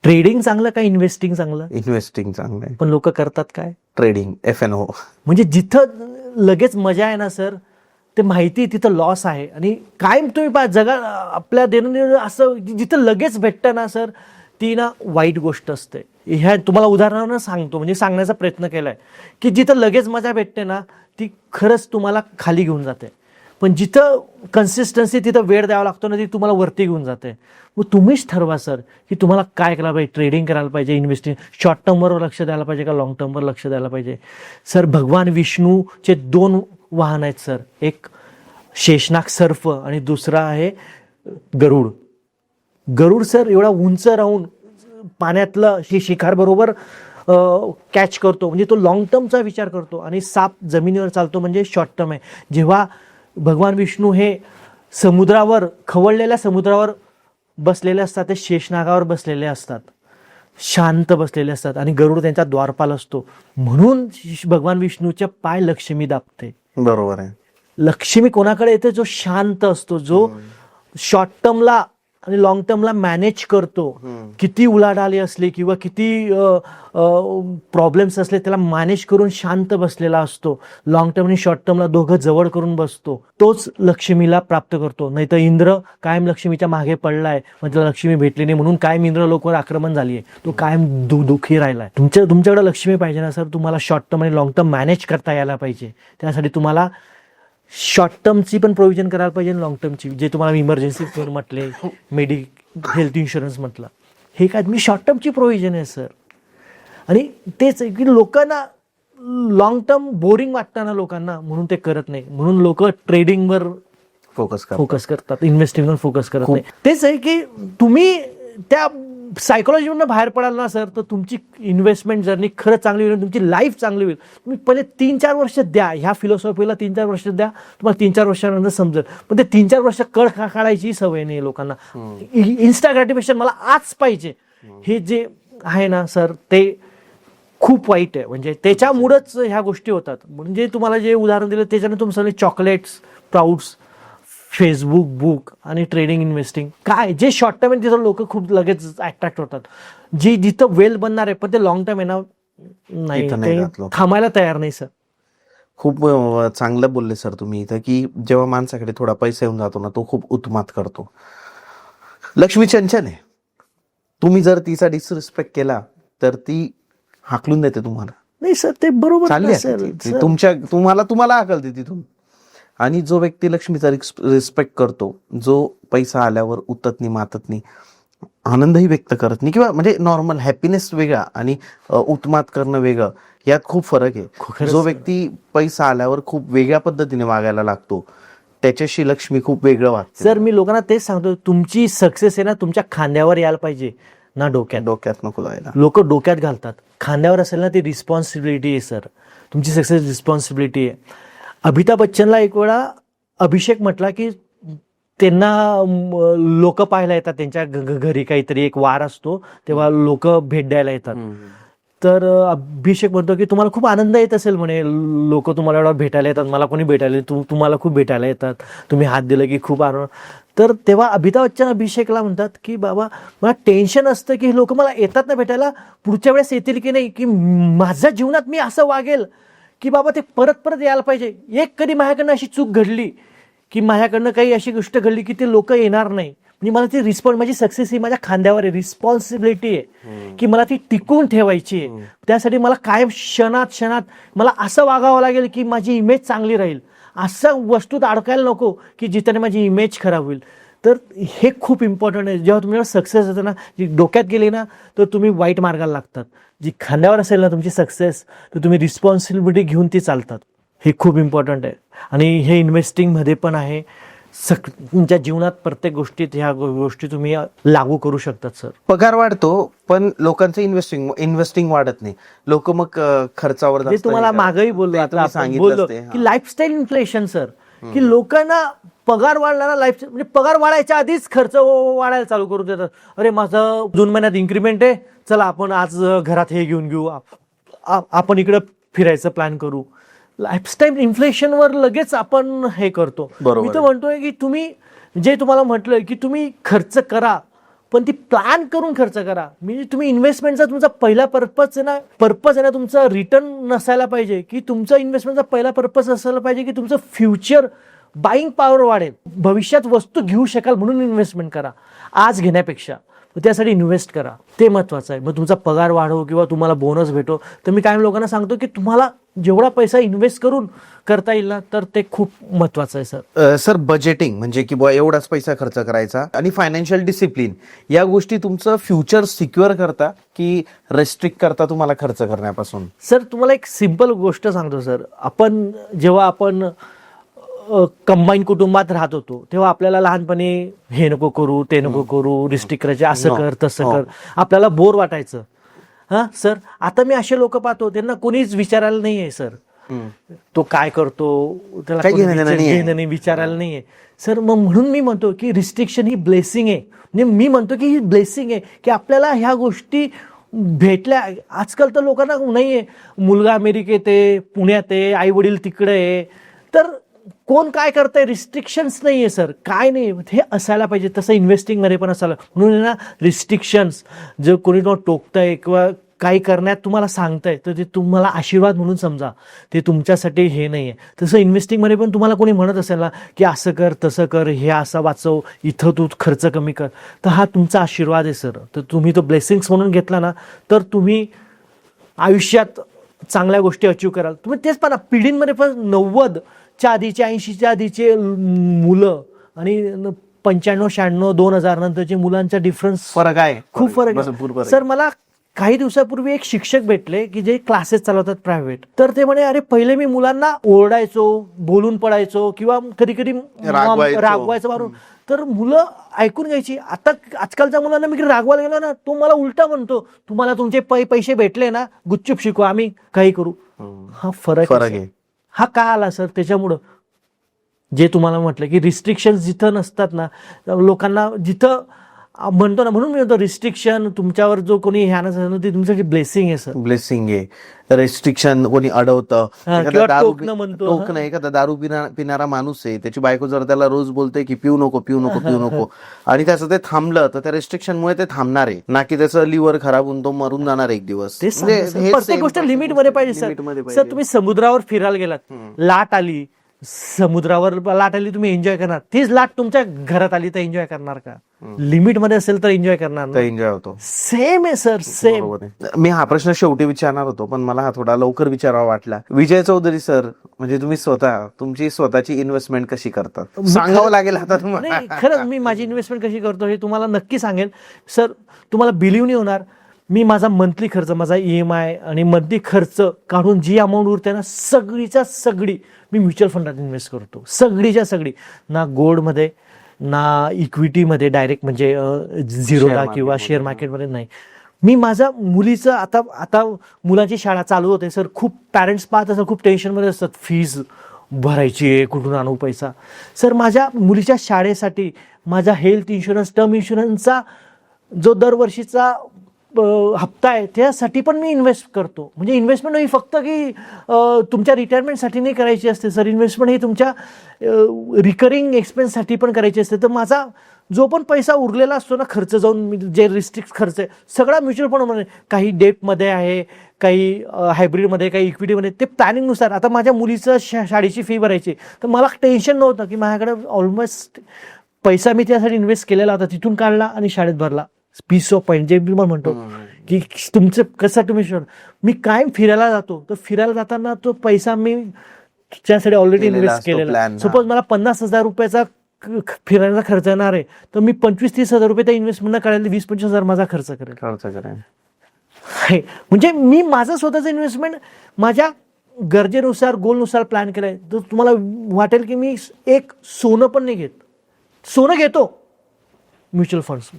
ट्रेडिंग चांगलं का इन्व्हेस्टिंग चांगलं? इन्व्हेस्टिंग चांगलं आहे. पण लोक करतात काय? Trading, FNO. म्हणजे जिथं लगेच मजा आहे ना सर, ते माहिती तिथं लॉस आहे. आणि कायम तुम्ही जगा आपल्या दैनंदिन असं जिथं लगेच भेटतं ना सर, ती ना वाईट गोष्ट असते. ह्या तुम्हाला उदाहरणानं सांगतो, म्हणजे सांगण्याचा प्रयत्न केलाय की जिथं लगेच मजा भेटते ना, ती खरंच तुम्हाला खाली घेऊन जाते. पण जिथं कन्सिस्टन्सी, तिथं वेळ द्यावा लागतो ना, ती तुम्हाला वरती घेऊन जाते. मग तुम्हीच ठरवा सर की तुम्हाला काय करायला पाहिजे. ट्रेडिंग करायला पाहिजे, इन्व्हेस्टिंग, शॉर्ट टर्मवर लक्ष द्यायला पाहिजे का लॉंग टर्मवर लक्ष द्यायला पाहिजे. सर भगवान विष्णूचे 2 वाहन आहेत सर, एक शेषनाग सर्प आणि दुसरा आहे गरुड. गरुड सर एवढा उंच राहून पाण्यातलं शिकार बरोबर कॅच करतो, म्हणजे तो लॉंग टर्मचा विचार करतो. आणि साप जमिनीवर चालतो, म्हणजे शॉर्ट टर्म आहे. जेव्हा भगवान विष्णू हे समुद्रावर, खवळलेल्या समुद्रावर बसलेले असतात, ते शेषनागावर बसलेले असतात, शांत बसलेले असतात, आणि गरुड त्यांचा द्वारपाल असतो. म्हणून भगवान विष्णूच्या पाय लक्ष्मी दाबते. बरोबर आहे. लक्ष्मी कोणाकडे येते? जो शांत असतो, जो शॉर्ट टर्मला आणि लॉंग टर्मला मॅनेज करतो. किती उलाढाली असली किंवा किती प्रॉब्लेम्स असले, त्याला मॅनेज करून शांत बसलेला असतो. लॉंग टर्म आणि शॉर्ट टर्मला दोघं जवळ करून बसतो, तोच लक्ष्मीला प्राप्त करतो. नाही तर इंद्र कायम लक्ष्मीच्या मागे पडलाय, म्हणजे लक्ष्मी भेटली नाही म्हणून कायम इंद्र लोकांवर आक्रमण झाली आहे, तो कायम दुःखी राहिलाय. तुमच्याकडे लक्ष्मी पाहिजे ना सर, तुम्हाला शॉर्ट टर्म आणि लॉंग टर्म मॅनेज करता यायला पाहिजे. त्यासाठी तुम्हाला शॉर्ट टर्मची पण प्रोव्हिजन करायला पाहिजे, लॉंग टर्मची. जे तुम्हाला इमर्जन्सी म्हटले, हेल्थ इन्शुरन्स म्हटलं, हे काय मी शॉर्ट टर्मची प्रोव्हिजन आहे सर. आणि तेच की लोकांना लॉंग टर्म बोरिंग वाटतं ना लोकांना, म्हणून ते करत नाही. म्हणून लोक ट्रेडिंगवर फोकस करतात, इन्व्हेस्टिंगवर फोकस करत नाही. तेच आहे की तुम्ही त्या सायकोलॉजीमधून बाहेर पडाल ना सर, तर तुमची इन्व्हेस्टमेंट जर्नी खरंच चांगली होईल, तुमची लाईफ चांगली होईल. तुम्ही पहिले 3-4 वर्ष द्या ह्या फिलॉसॉफीला, 3-4 वर्ष द्या, तुम्हाला 3-4 वर्षानंतर समजेल. पण ते 3-4 वर्ष कळ काढायची सवय नाही लोकांना. इन्स्टा ग्रॅटिफिकेशन मला आज पाहिजे, हे जे आहे ना सर, ते खूप वाईट आहे. म्हणजे त्याच्यामुळेच ह्या गोष्टी होतात. म्हणजे तुम्हाला जे उदाहरण दिलं त्याच्याने तुमचं चॉकलेट्स, प्राऊड्स, फेसबुक, बुक आणि ट्रेडिंग, इन्व्हेस्टिंग, काय जे शॉर्ट टर्म आहे तिथं लोक खूप लगेच अट्रॅक्ट होतात. जी जिथं वेल बनणार आहे, पण ते लॉंग टर्म आहे ना, नाही, ते थांबायला तयार नाही सर. खूप चांगलं बोलले सर तुम्ही इथं, की जेव्हा माणसाकडे थोडा पैसा येऊन जातो ना, तो खूप उत्मात करतो. लक्ष्मी चंचल आहे, तुम्ही जर तिचा डिसरिस्पेक्ट केला तर ती हाकलून देते तुम्हाला. नाही सर, ते बरोबर चालली तुम्हाला हाकलते तिथून. आणि जो व्यक्ती लक्ष्मीचा रिस्पेक्ट करतो, जो पैसा आल्यावर उतत मातत नाही, आनंदही व्यक्त करत नाही, किंवा म्हणजे नॉर्मल हॅपीनेस वेगळा आणि उत्मात करणं वेगळं, यात खूप फरक आहे. जो व्यक्ती पैसा आल्यावर खूप वेगळ्या पद्धतीने वागायला लागतो, त्याच्याशी लक्ष्मी खूप वेगळं वागते. सर मी लोकांना तेच सांगतो, तुमची सक्सेस आहे ना तुमच्या खांद्यावर यायला पाहिजे ना डोक्यात नको जायला. लोक डोक्यात घालतात, खांद्यावर असेल ना ती रिस्पॉन्सिबिलिटी आहे सर. तुमची सक्सेस रिस्पॉन्सिबिलिटी आहे. अमिताभ बच्चनला एक वेळा अभिषेक म्हटला की त्यांना लोक पाहायला येतात, त्यांच्या घरी काहीतरी एक वार असतो तेव्हा लोक भेट द्यायला येतात. तर अभिषेक म्हणतो की तुम्हाला खूप आनंद येत असेल म्हणे, लोक तुम्हाला एवढा भेटायला येतात, मला कोणी भेटायला, तुम्हाला खूप भेटायला येतात, तुम्ही हात दिलं की खूप आनंद. तर तेव्हा अमिताभ बच्चन अभिषेकला म्हणतात की बाबा मला टेन्शन असतं की लोक मला येतात ना भेटायला, पुढच्या वेळेस येतील की नाही, की माझ्या जीवनात मी असं वागेल की बाबा ते परत परत यायला पाहिजे. एक कधी माझ्याकडनं अशी चूक घडली की माझ्याकडनं काही अशी गोष्ट घडली की ते लोक येणार नाही, म्हणजे मला ती माझी सक्सेस ही माझ्या खांद्यावर आहे, रिस्पॉन्सिबिलिटी आहे की मला ती टिकवून ठेवायची आहे. त्यासाठी मला कायम क्षणात मला असं वागावं लागेल की माझी इमेज चांगली राहील, असं वस्तूत अडकायला नको की जिथे माझी इमेज खराब होईल. तर हे खूप इम्पॉर्टंट आहे. जेव्हा तुम्हाला सक्सेस होते ना, जी डोक्यात गेली ना, तर तुम्ही वाईट मार्गाला लागतात. जी खांद्यावर असेल ना तुमची सक्सेस, तर तुम्ही रिस्पॉन्सिबिलिटी घेऊन ती चालतात. हे खूप इम्पॉर्टंट आहे. आणि हे इन्व्हेस्टिंगमध्ये पण आहे. तुमच्या जीवनात प्रत्येक गोष्टीत ह्या गोष्टी तुम्ही लागू करू शकतात सर. पगार वाढतो पण लोकांचं इन्व्हेस्टिंग वाढत नाही. लोक मग खर्चावर जे तुम्हाला मागही बोललो की लाईफस्टाईल इन्फ्लेशन सर, की लोकांना पगार वाढला ना, लाईफ म्हणजे पगार वाढायच्या आधीच खर्च वाढायला चालू करू देतात. अरे माझं जून महिन्यात इन्क्रीमेंट आहे, चला आपण आज घरात हे घेऊन घेऊ, आपण इकडं फिरायचं प्लॅन करू. लाईफस्टाईल इन्फ्लेशनवर लगेच आपण हे करतो. मी तर म्हणतोय की तुम्ही जे तुम्हाला म्हटलं की तुम्ही खर्च करा, पण ती प्लॅन करून खर्च करा. म्हणजे तुम्ही इन्व्हेस्टमेंटचा तुमचा पहिला पर्पज आहे ना तुमचा रिटर्न नसायला पाहिजे, की तुमचा इन्व्हेस्टमेंटचा पहिला पर्पज असायला पाहिजे की तुमचं फ्युचर बाईंग पॉवर वाढेल, भविष्यात वस्तू घेऊ शकाल म्हणून इन्व्हेस्टमेंट करा आज घेण्यापेक्षा. त्यासाठी इन्व्हेस्ट करा, ते महत्त्वाचं आहे. मग तुमचा पगार वाढो किंवा तुम्हाला बोनस भेटो, तर मी कायम लोकांना सांगतो की तुम्हाला जेवढा पैसा इन्व्हेस्ट करून करता येईल ना, तर ते खूप महत्त्वाचं आहे सर. सर बजेटिंग म्हणजे की बुवा एवढाच पैसा खर्च करायचा आणि फायनान्शियल डिसिप्लिन या गोष्टी तुमचं फ्युचर सिक्युअर करता की रेस्ट्रिक्ट करता तुम्हाला खर्च करण्यापासून? सर तुम्हाला एक सिंपल गोष्ट सांगतो सर. जेव्हा आपण कंबाईन कुटुंबात राहत होतो तेव्हा आपल्याला लहानपणी हे नको करू, ते नको करू, रिस्ट्रिक्ट करायचे, असं कर तसं कर, आपल्याला बोर वाटायचं. हा सर, आता मी असे लोक पाहतो त्यांना कोणीच विचारायला नाहीये सर, तो काय करतो त्याला काही कोणी घेणं नाहीये. घेणं नाही, विचारायला नाहीये सर. मग म्हणून मी म्हणतो की रिस्ट्रिक्शन ही ब्लेसिंग आहे. म्हणजे मी म्हणतो की ही ब्लेसिंग आहे की आपल्याला ह्या गोष्टी भेटल्या. आजकाल तर लोकांना नाहीये, मुलगा अमेरिकेत आहे, पुण्यात आहे, आई वडील तिकडे आहे, तर कोण काय करतंय, रिस्ट्रिक्शन्स नाहीये सर, काय नाही. हे असायला पाहिजे. तसं इन्व्हेस्टिंग मध्ये पण असायला म्हणून ना रिस्ट्रिक्शन्स, जर कोणी तुम्हाला टोकताय किंवा काही करण्यात तुम्हाला सांगताय तर ते तुम्हाला आशीर्वाद म्हणून समजा, ते तुमच्यासाठी हे नाही आहे. तसं इन्व्हेस्टिंगमध्ये पण तुम्हाला कोणी म्हणत असेल ना की असं कर तसं कर, हे असं वाचव, इथं तू खर्च कमी कर, तर हा तुमचा आशीर्वाद आहे सर. तर तुम्ही तो ब्लेसिंग्स म्हणून घेतला ना, तर तुम्ही आयुष्यात चांगल्या गोष्टी अचीव कराल. तुम्ही तेच पाहा, पिढींमध्ये पण 90च्या आधीचे, 80च्या आधीचे मुलं आणि 95, 96, 2000 नंतरच्या मुलांचा डिफरन्स फरक आहे, खूप फरक भरपूर आहे फरक. सर. मला काही दिवसापूर्वी एक शिक्षक भेटले की जे क्लासेस चालवतात प्रायव्हेट, तर ते म्हणे अरे पहिले मी मुलांना ओरडायचो, बोलून पडायचो किंवा कधी कधी रागवायचं मारून, तर मुलं ऐकून घ्यायची. आता आजकालच्या मुलांना मी रागवायला गेलो ना, तो मला उलटा म्हणतो, तुम्हाला तुमचे पैसे भेटले ना, गुपचूप शिकू, आम्ही काही करू. हा फरक आहे. हा का आला सर? त्याच्यामुळं जे तुम्हाला म्हटलं की रिस्ट्रिक्शन जिथं नसतात ना, लोकांना जिथं म्हणतो ना, म्हणून मी म्हणतो रिस्ट्रिक्शन तुमच्यावर जो कोणी ह्यानं झालं ते तुमच्यासाठी ब्लेसिंग आहे सर. ब्लेसिंग आहे. रेस्ट्रिक्शन कोणी अडवतं, म्हणतो एखादा दारू पिणारा माणूस आहे, त्याची बायको जर त्याला रोज बोलते की पिऊ नको पिऊ नको पिऊ नको, आणि त्याचं ते थांबलं तर त्या रेस्ट्रिक्शन मुळे ते थांबणार आहे ना, की त्याचं लिव्हर खराब होऊन तो मरून जाणार एक दिवस. प्रत्येक गोष्ट लिमिट मध्ये पाहिजे सर. सर तुम्ही समुद्रावर फिरायला गेलात, लाट आली, समुद्रावर लाट आली, तुम्ही एन्जॉय करणार. तीच लाट तुमच्या घरात आली तर एन्जॉय करणार का? लिमिट मध्ये असेल तर एन्जॉय करणार, एन्जॉय होतो. सेम आहे सर, सेम. मी हा प्रश्न शेवटी विचारणार होतो पण मला हा थोडा लवकर विचारावा वाटला. विजय चौधरी सर, म्हणजे तुम्ही स्वतः तुमची स्वतःची इन्व्हेस्टमेंट कशी करतात सांगावं लागेल आता तुम्हाला. खरंच मी माझी इन्व्हेस्टमेंट कशी करतो हे तुम्हाला नक्की सांगेन सर. तुम्हाला बिलीव्ह नाही होणार, मी माझा मंथली खर्च, माझा EMI आणि मंथली खर्च काढून जी अमाऊंट उरते ना, सगळीच्या सगळी मी म्युच्युअल फंडात इन्व्हेस्ट करतो. सगळीच्या सगळी, ना गोल्डमध्ये ना इक्विटीमध्ये डायरेक्ट म्हणजे झिरोला किंवा शेअर मार्केटमध्ये नाही. मी माझ्या मुलीचं आता मुलाची शाळा चालू होते सर. खूप पॅरेंट्स पाहत असतात, खूप टेन्शनमध्ये असतात, फीज भरायची आहे, कुठून आणू पैसा. सर माझ्या मुलीच्या शाळेसाठी माझा हेल्थ इन्शुरन्स, टर्म इन्शुरन्सचा जो दरवर्षीचा हप्ता आहे त्यासाठी पण मी इन्व्हेस्ट करतो. म्हणजे इन्व्हेस्टमेंट ही फक्त की तुमच्या रिटायरमेंटसाठी नाही करायची असते सर. इन्व्हेस्टमेंट ही तुमच्या रिकरिंग एक्सपेन्ससाठी पण करायची असते. तर माझा जो पण पैसा उरलेला असतो ना, खर्च जाऊन जे रिस्ट्रिक्ट खर्च आहे सगळा म्युच्युअल फंडमध्ये, काही डेटमध्ये आहे, काही हायब्रिडमध्ये, काही इक्विटीमध्ये, ते प्लॅनिंगनुसार. आता माझ्या मुलीचं शाळेची फी भरायची, तर मला टेन्शन नव्हतं की माझ्याकडे ऑलमोस्ट पैसा मी त्यासाठी इन्व्हेस्ट केलेला होता, तिथून काढला आणि शाळेत भरला. पीस ऑफ माइंड जे मी म्हणतो की तुमचं कसं तुम्ही मी कायम फिरायला जातो, तर फिरायला जाताना तो पैसा मी त्यासाठी ऑलरेडी इन्व्हेस्ट केलेला. सपोज मला 50,000 रुपयाचा फिरायला खर्च येणार आहे, तर मी 25-30 हजार रुपये त्या इन्व्हेस्टमेंट काढायला 20-25 हजार माझा खर्च करेल. म्हणजे मी माझं स्वतःचं इन्व्हेस्टमेंट माझ्या गरजेनुसार, गोलनुसार प्लॅन केलाय. तर तुम्हाला वाटेल की मी एक सोनं पण नाही घेत. सोनं घेतो म्युच्युअल फंड्स,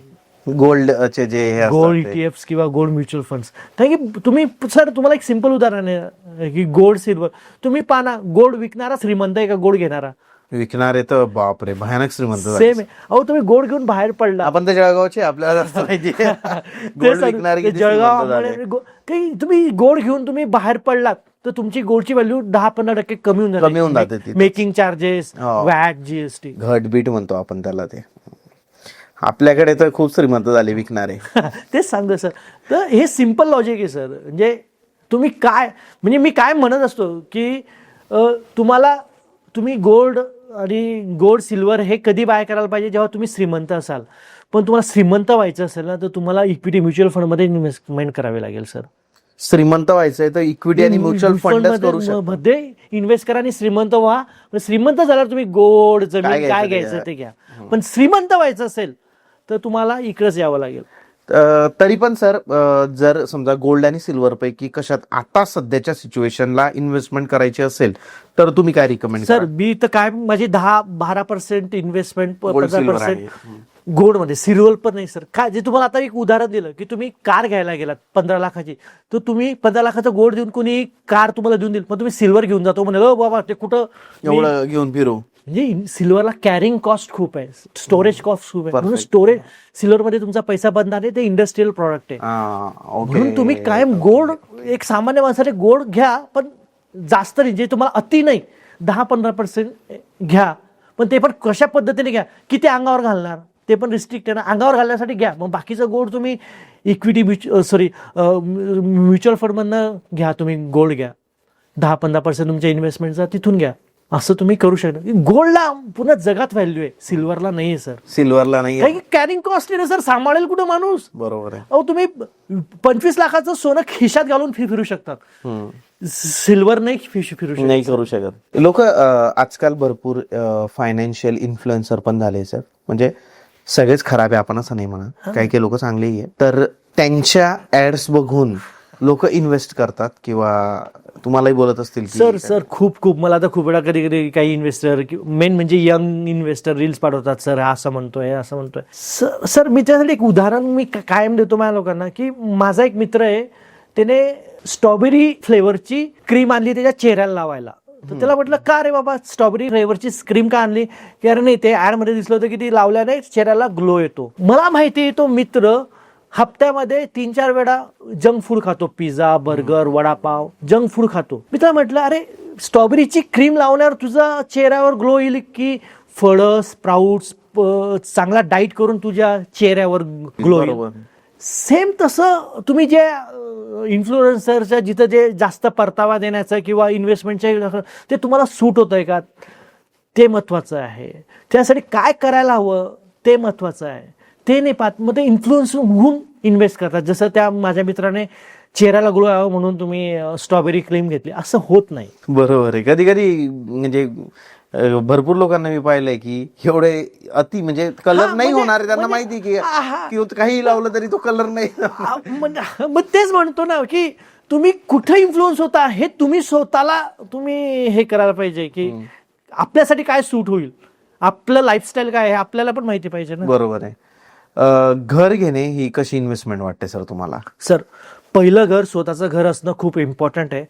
गोल्डचे जे गोल्ड ETFs किंवा गोल्ड म्युच्युअल फंड्स. कारण की तुम्ही सर, तुम्हाला एक सिंपल उदाहरण आहे की गोल्ड सिल्वर. तुम्ही पाना, गोल्ड विकणारा श्रीमंत आहे का गोल्ड घेणारा? विकणारे तर बापरे भयानक श्रीमंत. सेम आहे. अहो तुम्ही गोल्ड घेऊन बाहेर पडला, आपण तर जळगावचे, आपल्याला जळगाव, तुम्ही गोल्ड घेऊन तुम्ही बाहेर पडलात तर तुमची गोल्डची व्हॅल्यू 10-15% कमी होऊन जाते. मेकिंग चार्जेस, वॅट, GST, घटबीट म्हणतो आपण त्याला. ते आपल्याकडे तर खूप श्रीमंत झाले विकणारे. तेच सांगतो सर. तर हे सिम्पल लॉजिक आहे सर. म्हणजे तुम्ही काय, म्हणजे मी काय म्हणत असतो की तुम्हाला तुम्ही गोल्ड सिल्वर हे कधी बाय करायला पाहिजे, जेव्हा तुम्ही श्रीमंत असाल. पण तुम्हाला श्रीमंत व्हायचं असेल ना, तर तुम्हाला इक्विटी म्युच्युअल फंडमध्ये इन्व्हेस्टमेंट करावी लागेल सर. श्रीमंत व्हायचंय तर इक्विटी आणि म्युच्युअल फंडच करू शकता. मध्ये इन्व्हेस्ट करा आणि श्रीमंत व्हा. श्रीमंत झाल्यावर तुम्ही गोल्ड, जमीन काय काय घ्यायचं घ्यायचं ते घ्या. पण श्रीमंत व्हायचं असेल तर तुम्हाला इकडेच यावं लागेल. तरी पण सर, जर समजा गोल्ड आणि सिल्वर पैकी कशात आता सध्याच्या सिच्युएशनला इन्व्हेस्टमेंट करायची असेल तर तुम्ही काय रिकमेंड सर मी तर काय माझी 10-12% इन्व्हेस्टमेंट, Gold, silver 15% गोल्ड मध्ये. सिल्वर पण नाही सर. काय जे तुम्हाला आता एक उदाहरण दिलं की तुम्ही कार घ्यायला गेलात 15 लाखाची, तर तुम्ही 15 लाखाचं गोल्ड देऊन कोणी कार तुम्हाला देऊन देईल, पण तुम्ही सिल्वर घेऊन जातो म्हणे, बाबा ते कुठं एवढं घेऊन फिरू. म्हणजे सिल्वरला कॅरिंग कॉस्ट खूप आहे, स्टोरेज कॉस्ट खूप आहे. म्हणून स्टोरेज सिल्वरमध्ये तुमचा पैसा बनणार आहे, ते इंडस्ट्रियल प्रॉडक्ट आहे. म्हणून तुम्ही कायम गोल्ड, एक सामान्य माणसाने गोल्ड घ्या, पण जास्त नाही, जे तुम्हाला अति नाही, 10-15% घ्या. पण ते पण कशा पद्धतीने घ्या, किती अंगावर घालणार ते पण रिस्ट्रिक्ट आहे ना. अंगावर घालण्यासाठी घ्या, मग बाकीचं गोल्ड तुम्ही इक्विटी म्युच्युअल फंडमधनं घ्या. तुम्ही गोल्ड घ्या, 10-15% तुमच्या इन्व्हेस्टमेंटचा तिथून घ्या. असं तुम्ही करू शकता. गोल्डला पुन्हा जगात व्हॅल्यू आहे, सिल्वरला नाही आहे सर. सिल्वरला नाही. काही कॅरिंग कॉस्ट आहे ना सर, सांभाळेल कुठं माणूस. बरोबर आहे. अहो तुम्ही 25 लाखाचं सोनं खिशात घालून फिरू शकतात, सिल्वर नाही फिरू शकत. नाही करू शकत. लोक आजकाल भरपूर फायनान्शियल इन्फ्लुएन्सर पण झाले सर. म्हणजे सगळेच खराब आहे आपण असं नाही म्हणा, काही काही लोक चांगलेही आहे. तर त्यांच्या ऍड्स बघून लोक इन्व्हेस्ट करतात किंवा तुम्हालाही बोलत असतील सर खूप मला आता खूप वेळा कधी कधी काही इन्व्हेस्टर, मेन म्हणजे यंग इन्व्हेस्टर रील्स पाठवतात, सर असं म्हणतोय. सर मी त्यासाठी एक उदाहरण मी कायम देतो माझ्या लोकांना, की माझा एक मित्र आहे, त्याने स्ट्रॉबेरी फ्लेवरची क्रीम आणली त्याच्या चेहऱ्याला लावायला. तर त्याला म्हटलं, का रे बाबा स्ट्रॉबेरी फ्लेवरची क्रीम का आणली? की अरे नाही, ते ऍड मध्ये दिसलं होतं की ती लावल्याने चेहऱ्याला ग्लो येतो. मला माहिती आहे तो मित्र हप्त्यामध्ये 3-4 वेळा जंक फूड खातो, pizza, burger, vada pav, junk food खातो. मी त्याला म्हटलं, अरे स्ट्रॉबेरीची क्रीम लावण्यावर तुझा चेहऱ्यावर ग्लो येईल की फळं, स्प्राउट्स, चांगला डाईट करून तुझ्या चेहऱ्यावर ग्लो येईल? सेम तसं तुम्ही जे इन्फ्लुएन्सरच्या जिथं जे जास्त परतावा देण्याचं किंवा इन्व्हेस्टमेंटच्या, ते तुम्हाला सूट होतंय का ते महत्वाचं आहे. त्यासाठी काय करायला हवं ते महत्वाचं आहे, ते नाही पाहत. मग ते इन्फ्लुएन्स होऊन इन्व्हेस्ट करतात. जसं त्या माझ्या मित्राने चेहऱ्याला ग्लो यावं म्हणून तुम्ही स्ट्रॉबेरी क्रीम घेतली, असं होत नाही. बरोबर आहे. कधी कधी म्हणजे भरपूर लोकांना मी पाहिलंय की एवढे अति म्हणजे कलर नाही होणार आहे, त्यांना माहिती की काही लावलं तरी तो कलर नाही. मग तेच म्हणतो ना की तुम्ही कुठे इन्फ्लुएन्स होता हे तुम्ही स्वतःला तुम्ही हे करायला पाहिजे, की आपल्यासाठी काय सूट होईल, आपलं लाईफस्टाईल काय आहे आपल्याला पण माहिती पाहिजे ना. बरोबर आहे. घर घेणे ही कशी इन्व्हेस्टमेंट वाटते सर तुम्हाला? सर पहिलं घर, स्वतःचं घर असणं खूप इम्पॉर्टंट आहे.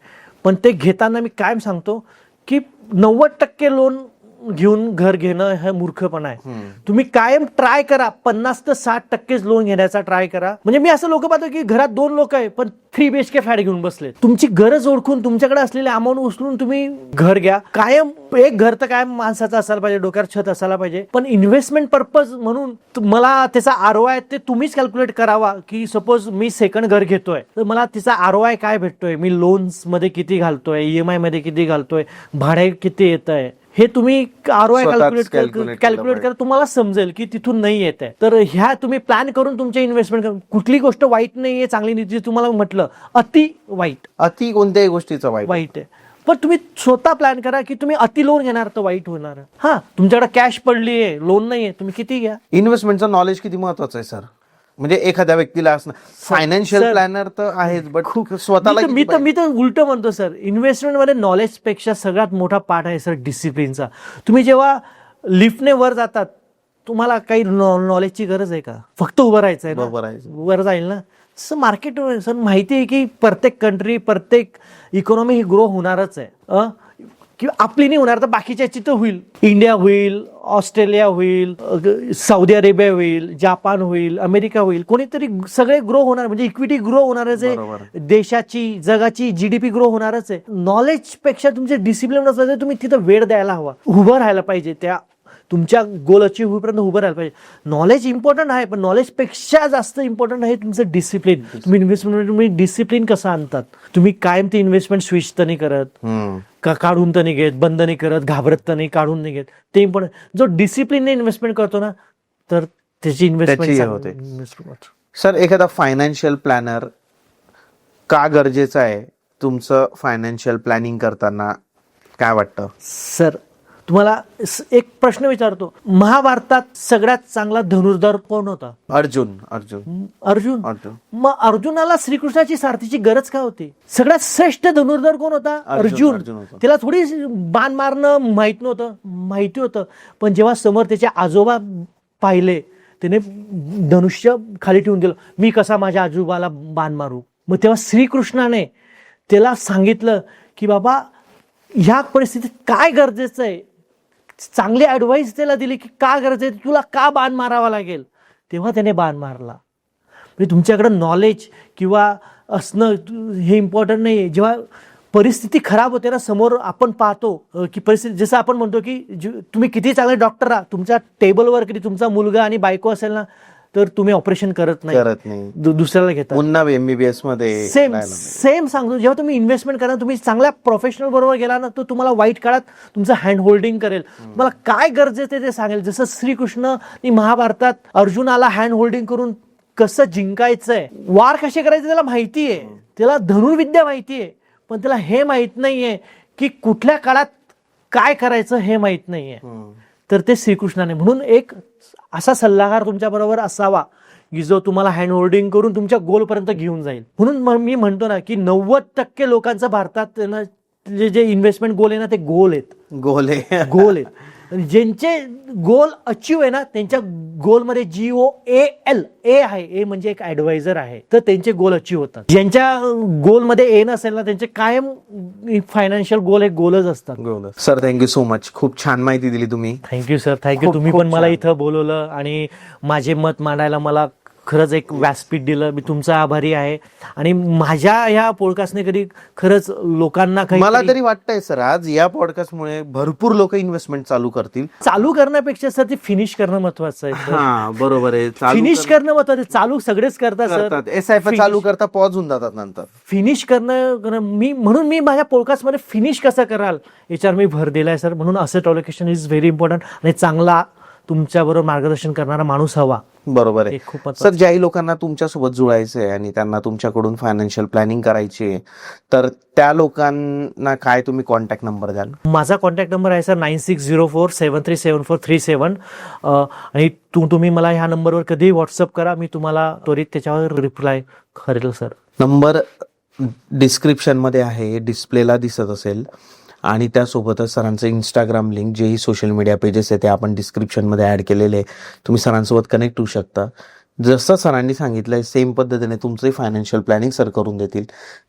पण ते घेताना मी कायम सांगतो की 90% लोन घेऊन घर घेणं हे मूर्खपणा आहे. तुम्ही कायम ट्राय करा 50 ते 60% लोन घेण्याचा ट्राय करा. म्हणजे मी असं लोक पाहतो की घरात 2 लोक आहे पण 3 BHK फ्लॅट घेऊन बसले. तुमची गरज ओळखून तुमच्याकडे असलेले अमाऊंट उचलून तुम्ही घर घ्या. कायम एक घर तर कायम माणसाचं असायला पाहिजे, डोक्यावर छत असायला पाहिजे. पण इन्व्हेस्टमेंट पर्पज म्हणून मला त्याचा ROI ते तुम्हीच कॅल्क्युलेट करावा, की सपोज मी सेकंड घर घेतोय तर मला तिचा ROI काय भेटतोय, मी लोन्स मध्ये किती घालतोय, EMI मध्ये किती घालतोय, भाडे किती येत आहे, हे तुम्ही ROI कॅल्क्युलेट करा. तुम्हाला समजेल की तिथून नाही येत आहे. तर ह्या तुम्ही प्लॅन करून तुमचे इन्व्हेस्टमेंट, कुठली गोष्ट वाईट नाहीये, चांगली नाही. तुम्हाला म्हटलं अति वाईट, अति कोणत्याही गोष्टीचं वाईट आहे. पण तुम्ही स्वतः प्लॅन करा की तुम्ही अति लोन घेणार तर वाईट होणार. हा, तुमच्याकडे कॅश पडली आहे, लोन नाहीये, तुम्ही किती घ्या. इन्व्हेस्टमेंटचं नॉलेज किती महत्वाचं आहे सर? म्हणजे एखाद्या व्यक्तीला असणं, फायनान्शियल प्लॅनर तर आहेच, बट स्वतःला मी तर उलट म्हणतो सर, इन्व्हेस्टमेंट मध्ये नॉलेज पेक्षा सगळ्यात मोठा पार्ट आहे सर डिसिप्लिनचा. तुम्ही जेव्हा लिफ्टने वर जातात तुम्हाला काही नॉलेजची गरज आहे का? फक्त उभं राहायचंय ना, वर जाईल ना. सर मार्केट सर माहिती आहे की प्रत्येक कंट्री, प्रत्येक इकॉनॉमी ही ग्रो होणारच आहे. किंवा आपली नाही होणार तर बाकीच्या तर होईल. इंडिया होईल, ऑस्ट्रेलिया होईल, सौदी अरेबिया होईल, जापान होईल, अमेरिका होईल, कोणीतरी सगळे ग्रो होणार. म्हणजे इक्विटी ग्रो होणारच आहे, देशाची, जगाची GDP ग्रो होणारच आहे. नॉलेज पेक्षा तुमचे डिसिप्लिन असलं, तुम्ही तिथं वेळ द्यायला हवा, उभं राहायला पाहिजे त्या तुमच्या गोल अचीव्ह होईपर्यंत उभं राहायला पाहिजे. नॉलेज इम्पॉर्टंट आहे, पण नॉलेजपेक्षा जास्त इम्पॉर्टंट आहे तुमचं डिसिप्लिन. तुम्ही इन्व्हेस्टमेंट तुम्ही डिसिप्लिन कसं आणतात, तुम्ही कायम ती इन्व्हेस्टमेंट स्विच तर नाही करत, काढून तर नाही घेत, बंद नाही करत, घाबरत तर नाही, काढून नाही घेत, ते इम्पॉर्टंट. जो डिसिप्लिनने इन्व्हेस्टमेंट करतो ना, तर त्याची त्याची होते. सर, एखादा फायनान्शियल प्लॅनर का गरजेचं आहे तुमचं फायनान्शियल प्लॅनिंग करताना, काय वाटतं? सर, तुम्हाला एक प्रश्न विचारतो. महाभारतात सगळ्यात चांगला धनुर्धर कोण होता? अर्जुन. मग अर्जुनाला श्रीकृष्णाची सारथीची गरज काय होती? सगळ्यात श्रेष्ठ धनुर्धर कोण होता? अर्जुन. त्याला थोडी बाण मारणं माहित नव्हतं, माहिती होतं, पण जेव्हा समोर त्याचे आजोबा पाहिले, त्याने धनुष्य खाली ठेवून दिलं, मी कसा माझ्या आजोबाला बाण मारू. मग तेव्हा श्रीकृष्णाने त्याला सांगितलं की बाबा, ह्या परिस्थितीत काय गरजेचं आहे, चांगली ऍडवाइस त्याला दिली की का गरजेचं आहे, तुला का बाण मारावा लागेल. तेव्हा त्याने बाण मारला. म्हणजे तुमच्याकडे नॉलेज किंवा असणं हे इम्पॉर्टंट नाही आहे. जेव्हा परिस्थिती खराब होते ना, समोर आपण पाहतो की परिस्थिती, जसं आपण म्हणतो की तुम्ही किती चांगले डॉक्टर आहात, तुमच्या टेबलवर किती तुमचा मुलगा आणि बायको असेल ना, तर तुम्ही ऑपरेशन करत नाही, दुसऱ्याला घेता. पुन्हा MBBS मध्ये सेम सांगतो. जेव्हा तुम्ही इन्व्हेस्टमेंट करा, तुम्ही चांगल्या प्रोफेशनल बरोबर गेला ना, तर तुम्हाला वाईट काळात तुमचं हँड होल्डिंग करेल, तुम्हाला काय गरजेचं ते सांगेल. जसं श्रीकृष्ण महाभारतात अर्जुनाला हँड होल्डिंग करून कसं जिंकायचंय, वार कसे करायचे त्याला माहिती आहे, त्याला धनुर्विद्या माहिती आहे, पण त्याला हे माहित नाहीये की कुठल्या काळात काय करायचं हे माहित नाहीये. तर ते श्रीकृष्णाने, म्हणून एक असा सल्लागार तुमच्या बरोबर असावा की जो तुम्हाला हँड होल्डिंग करून तुमच्या गोलपर्यंत घेऊन जाईल. म्हणून मी म्हणतो ना की 90% लोकांचं भारतात जे इन्व्हेस्टमेंट गोल आहे ना, ते गोल आहेत. आणि ज्यांचे गोल अचीव आहे ना, त्यांच्या गोलमध्ये GOAL आहे, ए म्हणजे एक ऍडवायझर आहे, तर त्यांचे गोल अचीव होतात. ज्यांच्या गोलमध्ये ए नसेल ना, त्यांचे कायम फायनान्शियल गोल हे गोलच असतात. Sir, thank you so much. खूप छान माहिती दिली तुम्ही. Thank you sir, thank you. तुम्ही पण मला इथं बोलवलं आणि माझे मत मांडायला मला खरंच एक व्यासपीठ दिलं. मी तुमचा आभारी आहे. आणि माझ्या ह्या पॉडकास्टने कधी खरंच लोकांना मला तरी वाटतंय सर, आज या पॉडकास्टमुळे भरपूर लोक इन्व्हेस्टमेंट चालू करतील. चालू करण्यापेक्षा सर ते फिनिश करणं महत्वाचं आहे. बरोबर आहे. फिनिश करणं महत्वाचं. चालू सगळेच करतात सर, SIP चालू करता पॉज होऊन जातात नंतर. फिनिश करणं म्हणून मी माझ्या पॉडकास्टमध्ये फिनिश कसं कराल याच्यावर मी भर दिलाय सर. म्हणून asset allocation is very important. आणि चांगला तुमच्याबरोबर मार्गदर्शन करणारा माणूस हवा. बरोबर आहे. सर, ज्याही लोकांना तुमच्यासोबत जुळायचंय आणि त्यांना तुमच्याकडून फायनान्शियल प्लॅनिंग करायची आहे, तर त्या लोकांना काय तुम्ही कॉन्टॅक्ट नंबर द्याल? माझा कॉन्टॅक्ट नंबर आहे सर 9604737437. आणि तुम्ही मला ह्या नंबरवर कधीही व्हॉट्सअप करा, मी तुम्हाला त्वरित त्याच्यावर रिप्लाय करेल सर. नंबर डिस्क्रिप्शन मध्ये आहे, डिस्प्लेला दिसत असेल. आणि त्यासोबतच सरांचं इंस्टाग्राम लिंक, जेही सोशल मीडिया पेजेस आहे ते आपण डिस्क्रिप्शनमध्ये ॲड केलेले आहे. तुम्ही सरांसोबत कनेक्ट होऊ शकता. जसं सरांनी सांगितलंय सेम पद्धतीने तुमचंही फायनान्शियल प्लॅनिंग सर करून देतील.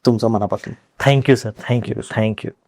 तुमचं मनापासून थँक्यू सर. थँक्यू.